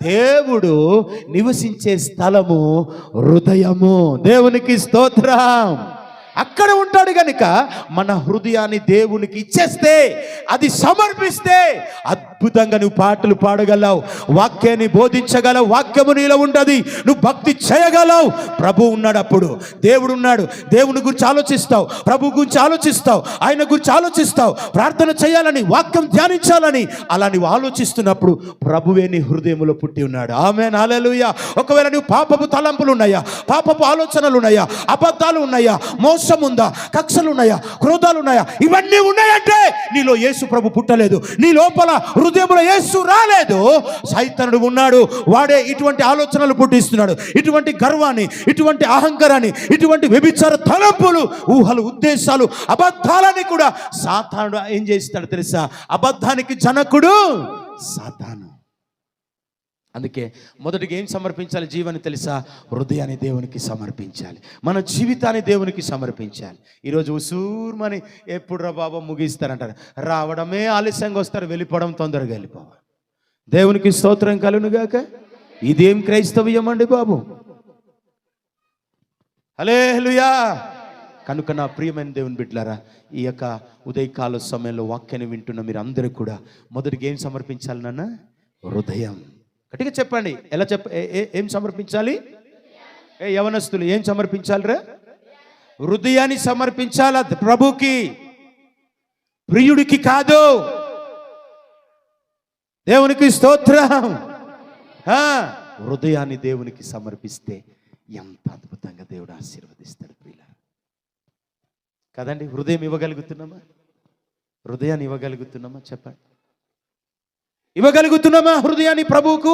దేవుడు నివసించే స్థలము హృదయము. దేవునికి స్తోత్రం. అక్కడ ఉంటాడు గనుక మన హృదయాన్ని దేవునికి ఇచ్చేస్తే, అది సమర్పిస్తే అద్భుతంగా నువ్వు పాటలు పాడగలవు, వాక్యాన్ని బోధించగలవు, వాక్యము నీలో ఉండదు, నువ్వు భక్తి చేయగలవు. ప్రభు ఉన్నాడు, అప్పుడు దేవుడు ఉన్నాడు. దేవుని గురించి ఆలోచిస్తావు, ప్రభు గురించి ఆలోచిస్తావు, ఆయన గురించి ఆలోచిస్తావు, ప్రార్థన చేయాలని, వాక్యం ధ్యానించాలని. అలా నువ్వు ఆలోచిస్తున్నప్పుడు ప్రభువే నీ హృదయంలో పుట్టి ఉన్నాడు. ఆమేన్. హల్లెలూయా. ఒకవేళ నువ్వు పాపపు తలంపులు ఉన్నాయా, పాపపు ఆలోచనలు ఉన్నాయా, అబద్ధాలు ఉన్నాయా, మోసం ఉందా, కక్షలు ఉన్నాయా, క్రోధాలు ఉన్నాయా, ఇవన్నీ ఉన్నాయంటే నీలో యేసు ప్రభు పుట్టలేదు, నీ లోపల హృదయంలో యేసు రాలేదు. సైతానుడు ఉన్నాడు, వాడే ఇటువంటి ఆలోచనలు పుట్టిస్తున్నాడు. ఇటువంటి గర్వాన్ని, ఇటువంటి అహంకారాన్ని, ఇటువంటి వ్యభిచార తలంపులు, ఊహలు, ఉద్దేశాలు, అబద్ధాలని కూడా సాతానుడు ఏం చేస్తాడు తెలుసా? అబద్ధానికి జనకుడు సాతాను. అందుకే మొదటిగా ఏం సమర్పించాలి జీవాన్ని తెలుసా? హృదయాన్ని దేవునికి సమర్పించాలి, మన జీవితాన్ని దేవునికి సమర్పించాలి. ఈరోజు ఉసూర్మని ఎప్పుడు రా బాబా ముగిస్తారంటారు, రావడమే ఆలస్యంగా వస్తారు, వెళ్ళిపోవడం తొందరగా వెళ్ళిపోవాలి. దేవునికి స్తోత్రం కలుగునుగాక. ఇదేం క్రైస్తవ్యం అండి బాబు? హల్లెలూయా. కనుక నా ప్రియమైన దేవుని బిడ్డలారా, ఈ యొక్క ఉదయకాల సమయంలో వాక్యాన్ని వింటున్న మీరు అందరూ కూడా మొదటిగా ఏం సమర్పించాలి నాన్న? హృదయం. గట్టిగా చెప్పండి. ఎలా ఏం సమర్పించాలి? యవనస్తులు ఏం సమర్పించాలిరా? హృదయాన్ని సమర్పించాల ప్రభుకి, ప్రియుడికి కాదు. దేవునికి స్తోత్రం. హృదయాన్ని దేవునికి సమర్పిస్తే ఎంత అద్భుతంగా దేవుడు ఆశీర్వదిస్తాడు ప్రియులారా. కదండి? హృదయం ఇవ్వగలుగుతున్నామా? హృదయాన్ని ఇవ్వగలుగుతున్నామా? చెప్పండి. ఇవ్వగలుగుతున్నామా? హృదయాన్ని ప్రభువుకు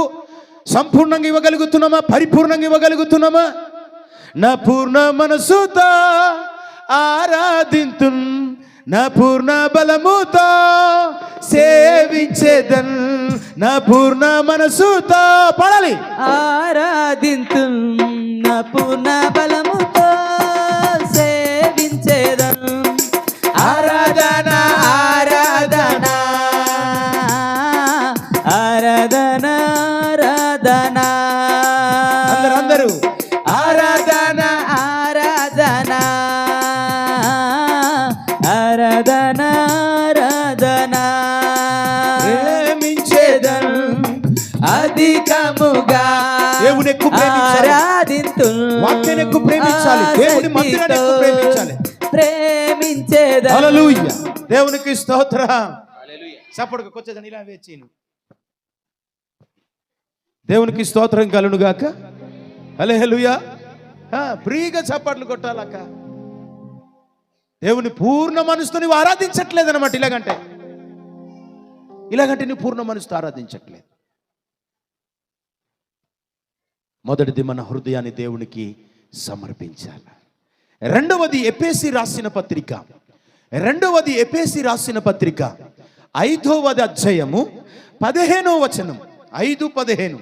సంపూర్ణంగా ఇవ్వగలుగుతున్నామా? పరిపూర్ణంగా ఇవ్వగలుగుతున్నామా? నా పూర్ణ మనసుతో ఆరాధింతున్, నా పూర్ణ బలముతో సేవించేదన్, నా పూర్ణ మనసుతో పాడాలి. ఆరాధింతున్, నా పూర్ణ బలముతో సేవించేదన్. ఆరాధన ఆరాధన ఆరాధన ఆరాధన. అందరూ ఆరాధన ఆరాధన ఆరాధన ఆరాధన. ప్రేమించేదన్ అధికముగా దేవుని ఎక్కువ ప్రేమించాలి. ఆరాధింతున్, వాక్యాన్ని ఎక్కువ ప్రేమించాలి. దేవుని మందిరాన్ని ఎక్కువ ప్రేమించాలి. ప్రేమించేదన్. హల్లెలూయా. దేవునికి స్తోత్రం. సపోర్ట్గా కొచ్చేదని ఇలా వేచిను. దేవునికి స్తోత్రం కలును గాక. హల్లెలూయా. ఫ్రీగా చప్పట్లు కొట్టాలక్క. దేవుని పూర్ణ మనసుతో నువ్వు ఆరాధించట్లేదన్నమాట. ఇలాగంటే నువ్వు పూర్ణ మనసుతో ఆరాధించట్లేదు. మొదటిది మన హృదయాన్ని దేవునికి సమర్పించాలి. రెండవది ఎఫెసీ రాసిన పత్రిక 5వ అధ్యాయము 15వ వచనం. 5:15.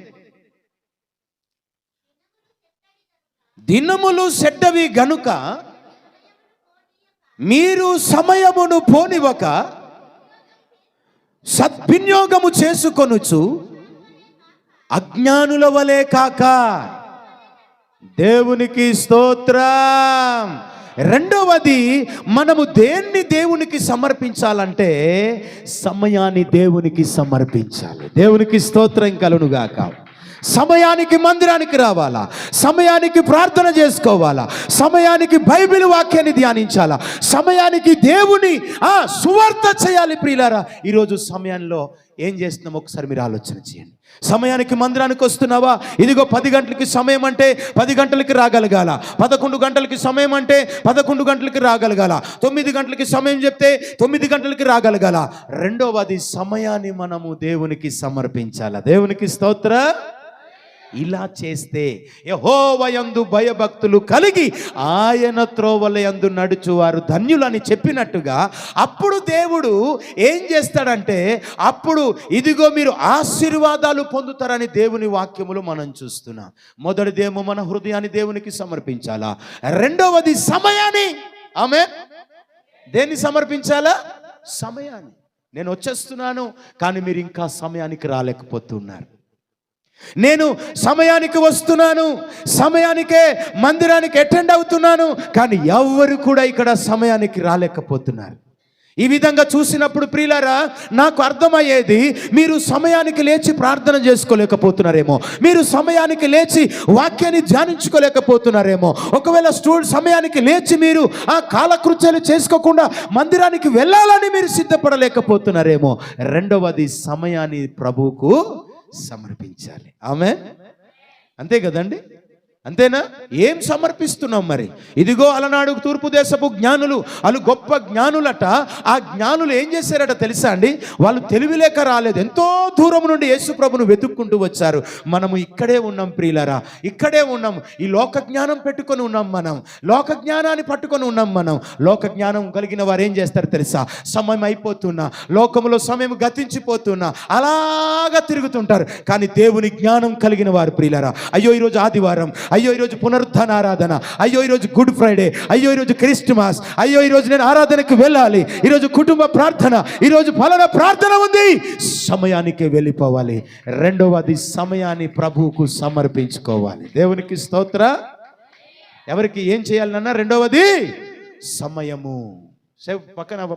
దినములు చెడ్డవి గనుక మీరు సమయమును పోనివ్వక సద్వినియోగము చేసుకొనుచు అజ్ఞానుల వలె కాక. దేవునికి స్తోత్రం. రెండవది, మనము దేన్ని దేవునికి సమర్పించాలంటే సమయాన్ని దేవునికి సమర్పించాలి. దేవునికి స్తోత్రం కలుగునుగాక. సమయానికి మందిరానికి రావాలా, సమయానికి ప్రార్థన చేసుకోవాలా, సమయానికి బైబిల్ వాక్యాన్ని ధ్యానించాలా, సమయానికి దేవుని సువార్త చేయాలి ప్రియులారా. ఈరోజు సమయంలో ఏం చేస్తున్నాం ఒకసారి మీరు ఆలోచన చేయండి. సమయానికి మందిరానికి వస్తున్నావా? ఇదిగో 10 గంటలకి సమయం అంటే 10 గంటలకి రాగలగాల. 11 గంటలకి సమయం అంటే 11 గంటలకి రాగలగాల. 9 గంటలకి సమయం చెప్తే 9 గంటలకి రాగలగాల. రెండవది, సమయాన్ని మనము దేవునికి సమర్పించాలా. దేవునికి స్తోత్ర. ఇలా చేస్తే యెహోవాయందు భయభక్తులు కలిగి ఆయన త్రోవలయందు నడుచువారు ధన్యులని చెప్పినట్టుగా అప్పుడు దేవుడు ఏం చేస్తాడంటే, అప్పుడు ఇదిగో మీరు ఆశీర్వాదాలు పొందుతారని దేవుని వాక్యములు మనం చూస్తున్నాం. మొదటిదేమో మన హృదయాన్ని దేవునికి సమర్పించాలా. రెండవది సమయాన్ని. ఆమేన్. దేన్ని సమర్పించాలా? సమయాన్ని. నేను వచ్చేస్తున్నాను కానీ మీరు ఇంకా సమయానికి రాలేకపోతున్నారు. నేను సమయానికి వస్తున్నాను, సమయానికే మందిరానికి అటెండ్ అవుతున్నాను, కానీ ఎవరు కూడా ఇక్కడ సమయానికి రాలేకపోతున్నారు. ఈ విధంగా చూసినప్పుడు ప్రియులారా, నాకు అర్థమయ్యేది, మీరు సమయానికి లేచి ప్రార్థన చేసుకోలేకపోతున్నారేమో, మీరు సమయానికి లేచి వాక్యాన్ని ధ్యానించుకోలేకపోతున్నారేమో, ఒకవేళ సమయానికి లేచి మీరు ఆ కాలకృత్యాలు చేసుకోకుండా మందిరానికి వెళ్ళాలని మీరు సిద్ధపడలేకపోతున్నారేమో. రెండవది, సమయాన్ని ప్రభువుకు సమర్పించాలి. ఆమేన్. అంతే కదండి? అంతేనా? ఏం సమర్పిస్తున్నాం మరి? ఇదిగో అలనాడు తూర్పు దేశపు జ్ఞానులు, వాళ్ళు గొప్ప జ్ఞానులట. ఆ జ్ఞానులు ఏం చేశారట తెలుసా అండి? వాళ్ళు తెలివిలేక రాలేదు, ఎంతో దూరం నుండి యేసు ప్రభును వెతుక్కుంటూ వచ్చారు. మనము ఇక్కడే ఉన్నాం ప్రియులారా, ఇక్కడే ఉన్నాం. ఈ లోక జ్ఞానం పెట్టుకొని ఉన్నాం మనం, లోక జ్ఞానాన్ని పట్టుకొని ఉన్నాం మనం. లోక జ్ఞానం కలిగిన వారు ఏం చేస్తారు తెలుసా? సమయం అయిపోతున్నా, లోకంలో సమయం గతించిపోతున్నా అలాగా తిరుగుతుంటారు. కానీ దేవుని జ్ఞానం కలిగిన వారు ప్రియులారా, అయ్యో ఈరోజు ఆదివారం, అయ్యో ఈరోజు పునరుత్థాన ఆరాధన, అయ్యో ఈరోజు గుడ్ ఫ్రైడే, అయ్యో ఈరోజు క్రిస్టమస్, అయ్యో ఈరోజు నేను ఆరాధనకు వెళ్ళాలి, ఈరోజు కుటుంబ ప్రార్థన, ఈరోజు ఫలానా ప్రార్థన ఉంది, సమయానికే వెళ్ళిపోవాలి. రెండవది, సమయాన్ని ప్రభువుకు సమర్పించుకోవాలి. దేవునికి స్తోత్ర. ఎవరికి ఏం చేయాలన్నా? రెండవది సమయము.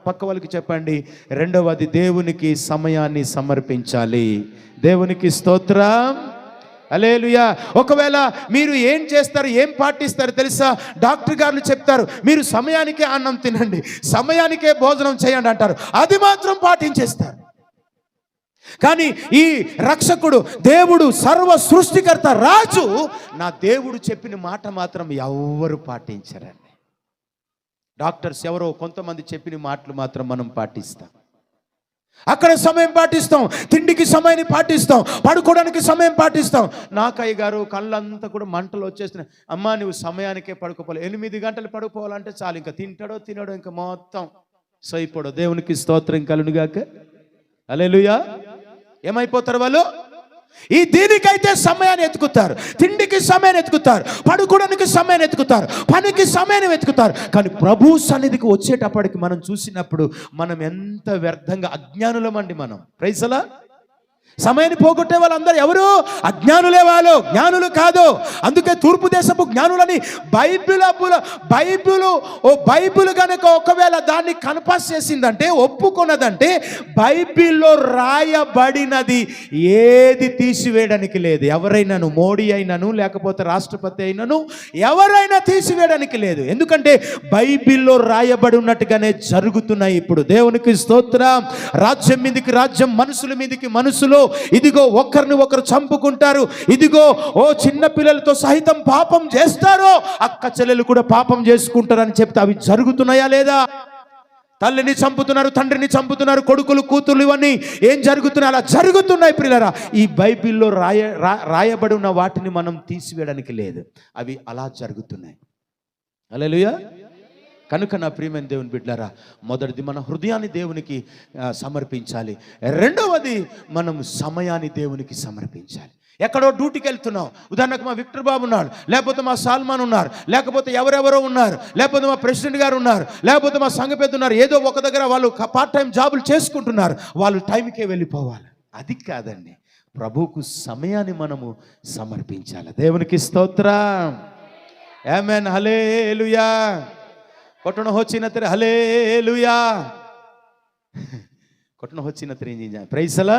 పక్క వాళ్ళకి చెప్పండి, రెండవది దేవునికి సమయాన్ని సమర్పించాలి. దేవునికి స్తోత్రం, హల్లెలూయా. ఒకవేళ మీరు ఏం చేస్తారు, ఏం పాటిస్తారు తెలుసా? డాక్టర్ గారు చెప్తారు మీరు సమయానికే అన్నం తినండి, సమయానికే భోజనం చేయండి అంటారు, అది మాత్రం పాటించేస్తారు. కానీ ఈ రక్షకుడు, దేవుడు, సర్వ సృష్టికర్త, రాజు, నా దేవుడు చెప్పిన మాట మాత్రం ఎవరు పాటించరండి. డాక్టర్స్ ఎవరో కొంతమంది చెప్పిన మాటలు మాత్రం మనం పాటిస్తాం. అక్కడ సమయం పాటిస్తాం, తిండికి సమయాన్ని పాటిస్తాం, పడుకోవడానికి సమయం పాటిస్తాం. నాకయ్య గారు కళ్ళంతా కూడా మంటలు వచ్చేస్తున్నాయి. అమ్మా నువ్వు సమయానికే పడుకోపోవాలి, 8 గంటలు పడుకోవాలంటే చాలు, ఇంకా తింటాడో తినడో ఇంకా మొత్తం సైపోడో. దేవునికి స్తోత్రం కలుగుగాక, హల్లెలూయా. ఏమైపోతారు వాళ్ళు? ఈ దీనికైతే సమయాన్ని ఎత్తుకుతారు, తిండికి సమయాన్ని ఎత్తుకుతారు, పడుకోవడానికి సమయాన్ని ఎత్తుకుతారు, పనికి సమయాన్ని వెతుకుతారు. కానీ ప్రభు సన్నిధికి వచ్చేటప్పటికి మనం చూసినప్పుడు మనం ఎంత వ్యర్థంగా అజ్ఞానులమండి మనం. ప్రైజ్ లా. సమయాన్ని పోగొట్టే వాళ్ళందరూ ఎవరు? అజ్ఞానులే. వాళ్ళు జ్ఞానులు కాదు. అందుకే తూర్పు దేశపు జ్ఞానులని బైబిల్ కనుక ఒకవేళ దాన్ని కన్ఫస్ చేసిందంటే, ఒప్పుకున్నదంటే, బైబిల్లో రాయబడినది ఏది తీసివేయడానికి లేదు. ఎవరైనాను, మోడీ అయినను లేకపోతే రాష్ట్రపతి అయినను, ఎవరైనా తీసివేయడానికి లేదు. ఎందుకంటే బైబిల్లో రాయబడి ఉన్నట్టుగానే జరుగుతున్నాయి ఇప్పుడు. దేవునికి స్తోత్రం. రాజ్యం మీదికి రాజ్యం, మనుషుల మీదికి మనుషులు, ఇదిగో ఒకరిని ఒకరు చంపుకుంటారు, ఇదిగో ఓ చిన్న పిల్లలతో సహితం పాపం చేస్తారు, అక్క చెల్లెలు కూడా పాపం చేసుకుంటారని చెప్తే అవి జరుగుతున్నాయా లేదా? తల్లిని చంపుతున్నారు, తండ్రిని చంపుతున్నారు, కొడుకులు కూతుర్లు, ఇవన్నీ ఏం జరుగుతున్నాయి? అలా జరుగుతున్నాయి ప్రియులారా. ఈ బైబిల్లో రాయబడి ఉన్న వాటిని మనం తీసివేయడానికి లేదు, అవి అలా జరుగుతున్నాయి. హల్లెలూయా. కనుక నా ప్రియమైన దేవుని బిడ్డలారా, మొదటిది మన హృదయాన్ని దేవునికి సమర్పించాలి. రెండవది మనం సమయాన్ని దేవునికి సమర్పించాలి. ఎక్కడో డ్యూటీకి వెళ్తున్నాం, ఉదాహరణకు మా విక్టర్ బాబు ఉన్నాడు, లేకపోతే మా సాల్మాన్ ఉన్నారు, లేకపోతే ఎవరెవరో ఉన్నారు, లేకపోతే మా ప్రెసిడెంట్ గారు ఉన్నారు, లేకపోతే మా సంఘ పెద్ద ఉన్నారు, ఏదో ఒక దగ్గర వాళ్ళు పార్ట్ టైం జాబులు చేసుకుంటున్నారు, వాళ్ళు టైంకే వెళ్ళిపోవాలి. అది కాదండి, ప్రభువుకు సమయాన్ని మనము సమర్పించాలి. దేవునికి స్తోత్రం, ఆమేన్, హల్లెలూయా. కొట్టణ వచ్చిన తెర, హల్లెలూయా. కొట్టణ వచ్చిన తెర, ప్రైజ్ లా.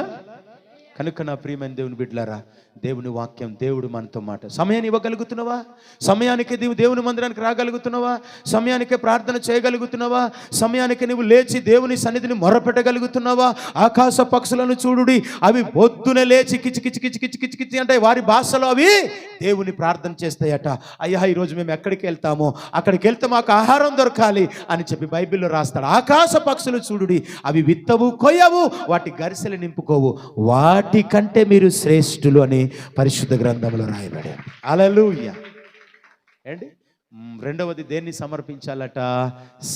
కనుక నా ప్రియమైన దేవుని బిడ్డలారా, దేవుని వాక్యం, దేవుడు మనతో మాట. సమయాన్ని ఇవ్వగలుగుతున్నావా? సమయానికి దేవుని మందిరానికి రాగలుగుతున్నావా? సమయానికే ప్రార్థన చేయగలుగుతున్నావా? సమయానికి నువ్వు లేచి దేవుని సన్నిధిని మొరపెట్టగలుగుతున్నావా? ఆకాశ పక్షులను చూడుడి, అవి పొద్దునే లేచి కిచి కిచి కిచి కిచి కిచి కిచి అంటే వారి భాషలో అవి దేవుని ప్రార్థన చేస్తాయట. అయ్యా ఈరోజు మేము ఎక్కడికి వెళ్తామో అక్కడికి వెళ్తే మాకు ఆహారం దొరకాలి అని చెప్పి బైబిల్లో రాస్తాడు. ఆకాశ పక్షులు చూడుడి, అవి విత్తవు, కొయ్యవు, వాటి గరిసెలు నింపుకోవు, వాటి కంటే మీరు శ్రేష్ఠులు అని పరిశుద్ధ గ్రంథంలో రాయబడారు. హల్లెలూయా. ఏంటి రెండవది దేన్ని సమర్పించాలట?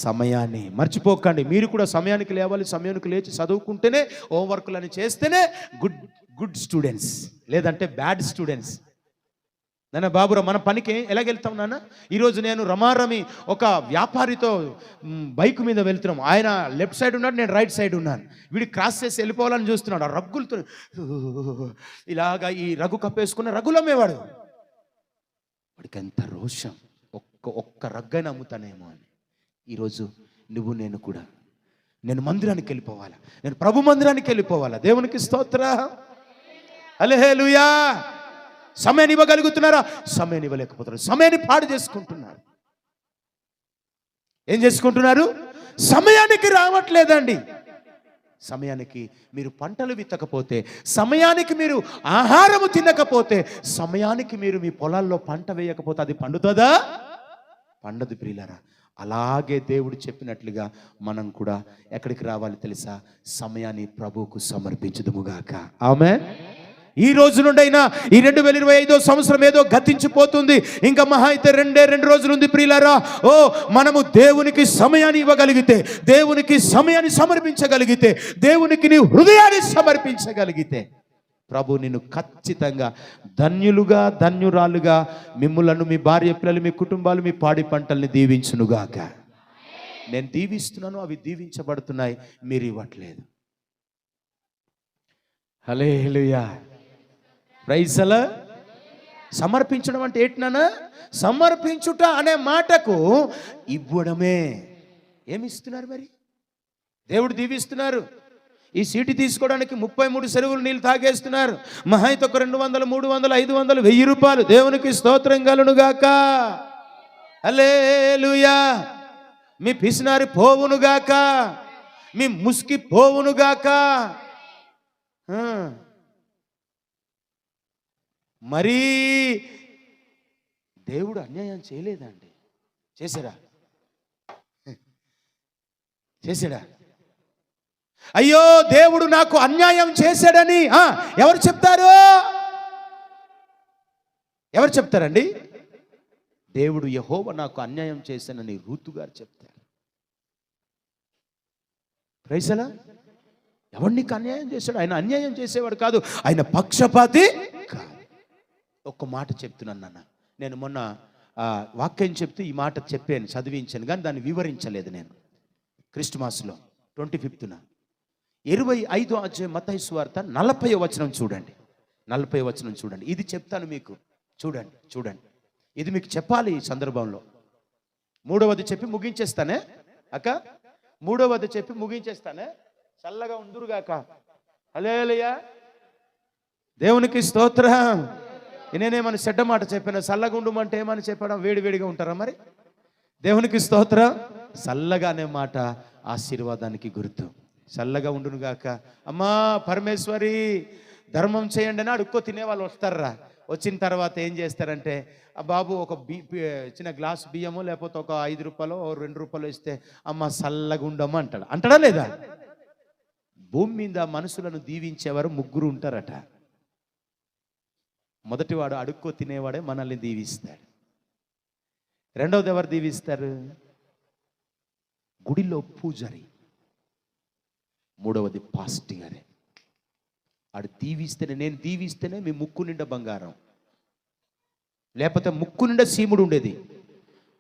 సమయాన్ని. మర్చిపోకండి, మీరు కూడా సమయానికి లేవాలి, సమయానికి లేచి చదువుకుంటేనే, హోంవర్క్లని చేస్తేనే గుడ్ స్టూడెంట్స్, లేదంటే బ్యాడ్ స్టూడెంట్స్. నాన్న బాబురా, మన పనికి ఎలాగెళ్తాం నాన్న? ఈరోజు నేను రమారమి ఒక వ్యాపారితో బైక్ మీద వెళ్తున్నాం. ఆయన లెఫ్ట్ సైడ్ ఉన్నాడు, నేను రైట్ సైడ్ ఉన్నాను. వీడి క్రాస్ చేసి వెళ్ళిపోవాలని చూస్తున్నాడు. ఆ రగ్గులతో ఇలాగా ఈ రగ్గు కప్పేసుకున్న రగ్గులమ్మేవాడు. వాడికి ఎంత రోషం, ఒక్క రగ్గైనా అమ్ముతానేమో అని. ఈరోజు నువ్వు నేను కూడా, నేను మందిరానికి వెళ్ళిపోవాలా, నేను ప్రభు మందిరానికి వెళ్ళిపోవాలా. దేవునికి స్తోత్రం, హల్లెలూయా. సమయాన్ని ఇవ్వగలుగుతున్నారా? సమయాన్ని ఇవ్వలేకపోతున్నారు, సమయాన్ని పాడు చేసుకుంటున్నారు. ఏం చేసుకుంటున్నారు? సమయానికి రావట్లేదండి. సమయానికి మీరు పంటలు విత్తకపోతే, సమయానికి మీరు ఆహారము తినకపోతే, సమయానికి మీరు మీ పొలాల్లో పంట వేయకపోతే అది పండుతుందా? పండదు ప్రియులారా. అలాగే దేవుడు చెప్పినట్లుగా మనం కూడా ఎక్కడికి రావాలి తెలుసా? సమయాన్ని ప్రభువుకు సమర్పించుదుముగాక. ఆమేన్. ఈ రోజు నుండైనా ఈ 2025 సంవత్సరం ఏదో గతించిపోతుంది, ఇంకా మహా అయితే 2 రోజులు ఉంది ప్రియులారా. మనము దేవునికి సమయాన్ని ఇవ్వగలిగితే, దేవునికి సమయాన్ని సమర్పించగలిగితే, దేవునికి నీ హృదయాన్ని సమర్పించగలిగితే, ప్రభు నిన్ను ఖచ్చితంగా ధన్యులుగా, ధన్యురాలుగా, మిమ్ములను, మీ భార్య పిల్లలు, మీ కుటుంబాలు, మీ పాడి పంటల్ని దీవించునుగాక. నేను దీవిస్తున్నాను, అవి దీవించబడుతున్నాయి, మీరు ఇవ్వట్లేదు. హల్లెలూయా. ప్రైజ్ లా. సమర్పించడం అంటే ఏంటన్నా? సమర్పించుట అనే మాటకు ఇవ్వడమే. ఏమిస్తున్నారు మరి? దేవుడు దీవిస్తున్నారు. ఈ సీటు తీసుకోవడానికి 33 చెరువులు నీళ్ళు తాగేస్తున్నారు. మహా అయితే ఒక 200, 300, 500, 1000 రూపాయలు. దేవునికి స్తోత్రం కలుగునుగాక. హల్లెలూయా. మీ పిసినారి పోవునుగాక, మీ ముస్కి పోవునుగాక. మరీ దేవుడు అన్యాయం చేయలేదండి. చేశాడా? చేశాడా? అయ్యో దేవుడు నాకు అన్యాయం చేశాడని ఎవరు చెప్తారు? ఎవరు చెప్తారండి? దేవుడు యెహోవా నాకు అన్యాయం చేశానని రూతు గారు చెప్తారు. ప్రైజ్ అలా. ఎవడు నీకు అన్యాయం చేశాడు? ఆయన అన్యాయం చేసేవాడు కాదు, ఆయన పక్షపాతి కాదు. ఒక్క మాట చెప్తున్నాను నాన్న. నేను మొన్న వాక్యం చెప్తూ ఈ మాట చెప్పాను, చదివించాను, కానీ దాన్ని వివరించలేదు నేను. క్రిస్టమాస్లో 25న 25వ అధ్యాయం మత్తయి సువార్త 40వ వచనం చూడండి. 40వ వచనం చూడండి. ఇది చెప్తాను మీకు. చూడండి. ఇది మీకు చెప్పాలి ఈ సందర్భంలో. 3వది చెప్పి ముగించేస్తానే అక్క. 3వది చెప్పి ముగించేస్తానే. చల్లగా ఉందురుగాక. హల్లెలూయా. దేవునికి స్తోత్రం. నేనేమని చెడ్డ మాట చెప్పాను? చల్లగా ఉండమంటే ఏమని చెప్పడం? వేడివేడిగా ఉంటారా మరి? దేవునికి స్తోత్రం. చల్లగా అనే మాట ఆశీర్వాదానికి గుర్తు. చల్లగా ఉండునుగాక. అమ్మా పరమేశ్వరి ధర్మం చేయండి అని అడుక్కో తినేవాళ్ళు వస్తారా. వచ్చిన తర్వాత ఏం చేస్తారంటే, ఆ బాబు ఒక చిన్న గ్లాస్ బియ్యము లేకపోతే ఒక 5 రూపాయలు 2 రూపాయలు ఇస్తే అమ్మ చల్లగా ఉండమ్మా అంటాడా లేదా? భూమి మీద మనుషులను దీవించేవారు 3 ఉంటారట. మొదటివాడు అడుక్కో తినేవాడే మనల్ని దీవిస్తాడు. రెండవది ఎవరు దీవిస్తారు? గుడిలో పూజారి. మూడవది పాస్టిగారే. ఆడు దీవిస్తేనే, నేను దీవిస్తేనే మీ ముక్కు నిండా బంగారం, లేకపోతే ముక్కు నిండా సీముడు ఉండేది.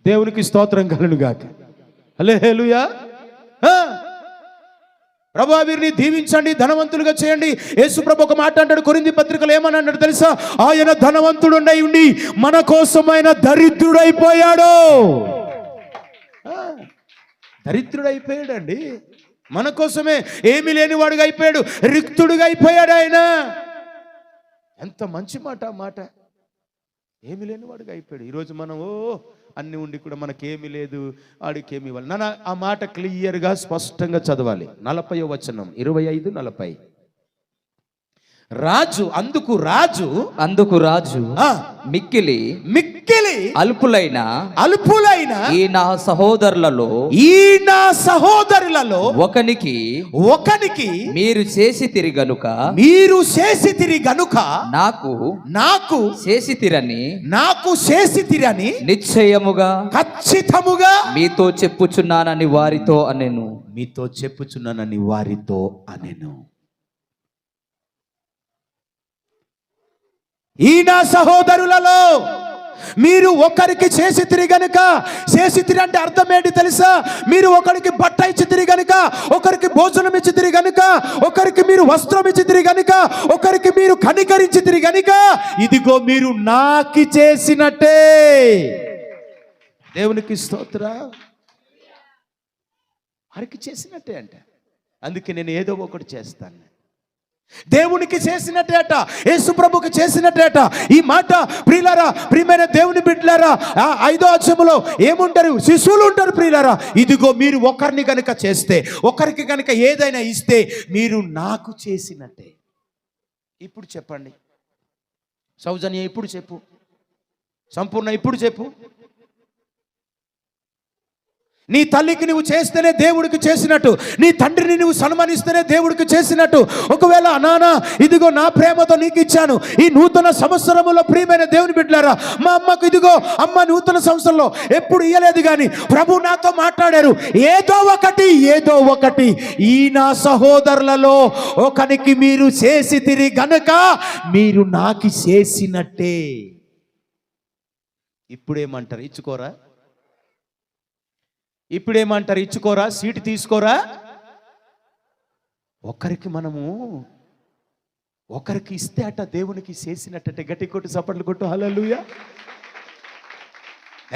దేవునికి స్తోత్రం కలుగునుగాక. హల్లెలూయా. ప్రభువా వీరిని దీవించండి, ధనవంతులుగా చేయండి. యేసు ప్రభు ఒక మాట అంటాడు కొరింథీ పత్రికలో. ఏమని అన్నాడు తెలుసా? ఆయన ధనవంతుడుండై ఉండి మన కోసమైన దరిద్రుడైపోయాడు. దరిద్రుడైపోయాడండి. మన కోసమే ఏమీ లేనివాడుగా అయిపోయాడు, రిక్తుడుగా అయిపోయాడు ఆయన. ఎంత మంచి మాట ఆ మాట. ఏమి లేనివాడుగా అయిపోయాడు. ఈరోజు మనం అన్ని ఉండి కూడా మనకేమీ లేదు, వాడికేమి ఇవ్వాలి. నాన్న ఆ మాట క్లియర్గా స్పష్టంగా చదవాలి. 40వ వచనం 25-40. అందుకు రాజు మిక్కిలి అల్పులైన ఈ నా సహోదరులలో ఒకనికి మీరు చేసితిరి గనుక నాకు చేసితిరని నిశ్చయముగా ఖచ్చితముగా మీతో చెప్పుచున్నానని వారితో అనెను. ఈ నా సహోదరులలో మీరు ఒకరికి చేసితిరి గనుక. చేసితిరి అంటే అర్థం ఏంటి తెలుసా? మీరు ఒకరికి బట్ట ఇచ్చితిరి గనుక, ఒకరికి భోజనం ఇచ్చితిరి గనుక, ఒకరికి మీరు వస్త్రం ఇచ్చితిరి గనుక, ఒకరికి మీరు కనికరించితిరి గనుక, ఇదిగో మీరు నాకు చేసినట్టే. దేవునికి స్తోత్రం. వారికి చేసినట్టే అంట. అందుకే నేను ఏదో ఒకటి చేస్తాను. దేవునికి చేసినట్టేట, యేసు ప్రభుకి చేసినట్టేట. ఈ మాట ప్రియులారా, ప్రియమైన దేవుని బిడ్డలారా, 5వ అధ్యాయంలో ఏముంటారు? శిశువులు ఉంటారు. ప్రియులారా, ఇదిగో మీరు ఒకరిని కనుక చేస్తే, ఒకరికి కనుక ఏదైనా ఇస్తే మీరు నాకు చేసినట్టే. ఇప్పుడు చెప్పండి సౌజన్య, ఇప్పుడు చెప్పు. సంపూర్ణ, ఇప్పుడు చెప్పు. నీ తల్లికి నువ్వు చేస్తేనే దేవుడికి చేసినట్టు, నీ తండ్రిని నువ్వు సన్మానిస్తేనే దేవుడికి చేసినట్టు. ఒకవేళ నానా ఇదిగో నా ప్రేమతో నీకు ఇచ్చాను ఈ నూతన సంవత్సరంలో, ప్రియమైన దేవుని బిడ్డలారా, మా అమ్మకు ఇదిగో అమ్మ నూతన సంవత్సరంలో ఎప్పుడు ఇయ్యలేదు, కానీ ప్రభు నాతో మాట్లాడారు. ఏదో ఒకటి ఈ నా సహోదరులలో ఒకనికి మీరు చేసితిరి గనుక మీరు నాకు చేసినట్టే. ఇప్పుడేమంటారు? ఇచ్చుకోరా? ఇప్పుడేమంటారు? ఇచ్చుకోరా? సీటు తీసుకోరా? ఒక్కరికి మనము ఒకరికి ఇస్తే అట దేవునికి చేసినట్టే. గట్టి కొట్టు, చప్పట్లు కొట్టు, హల్లెలూయా.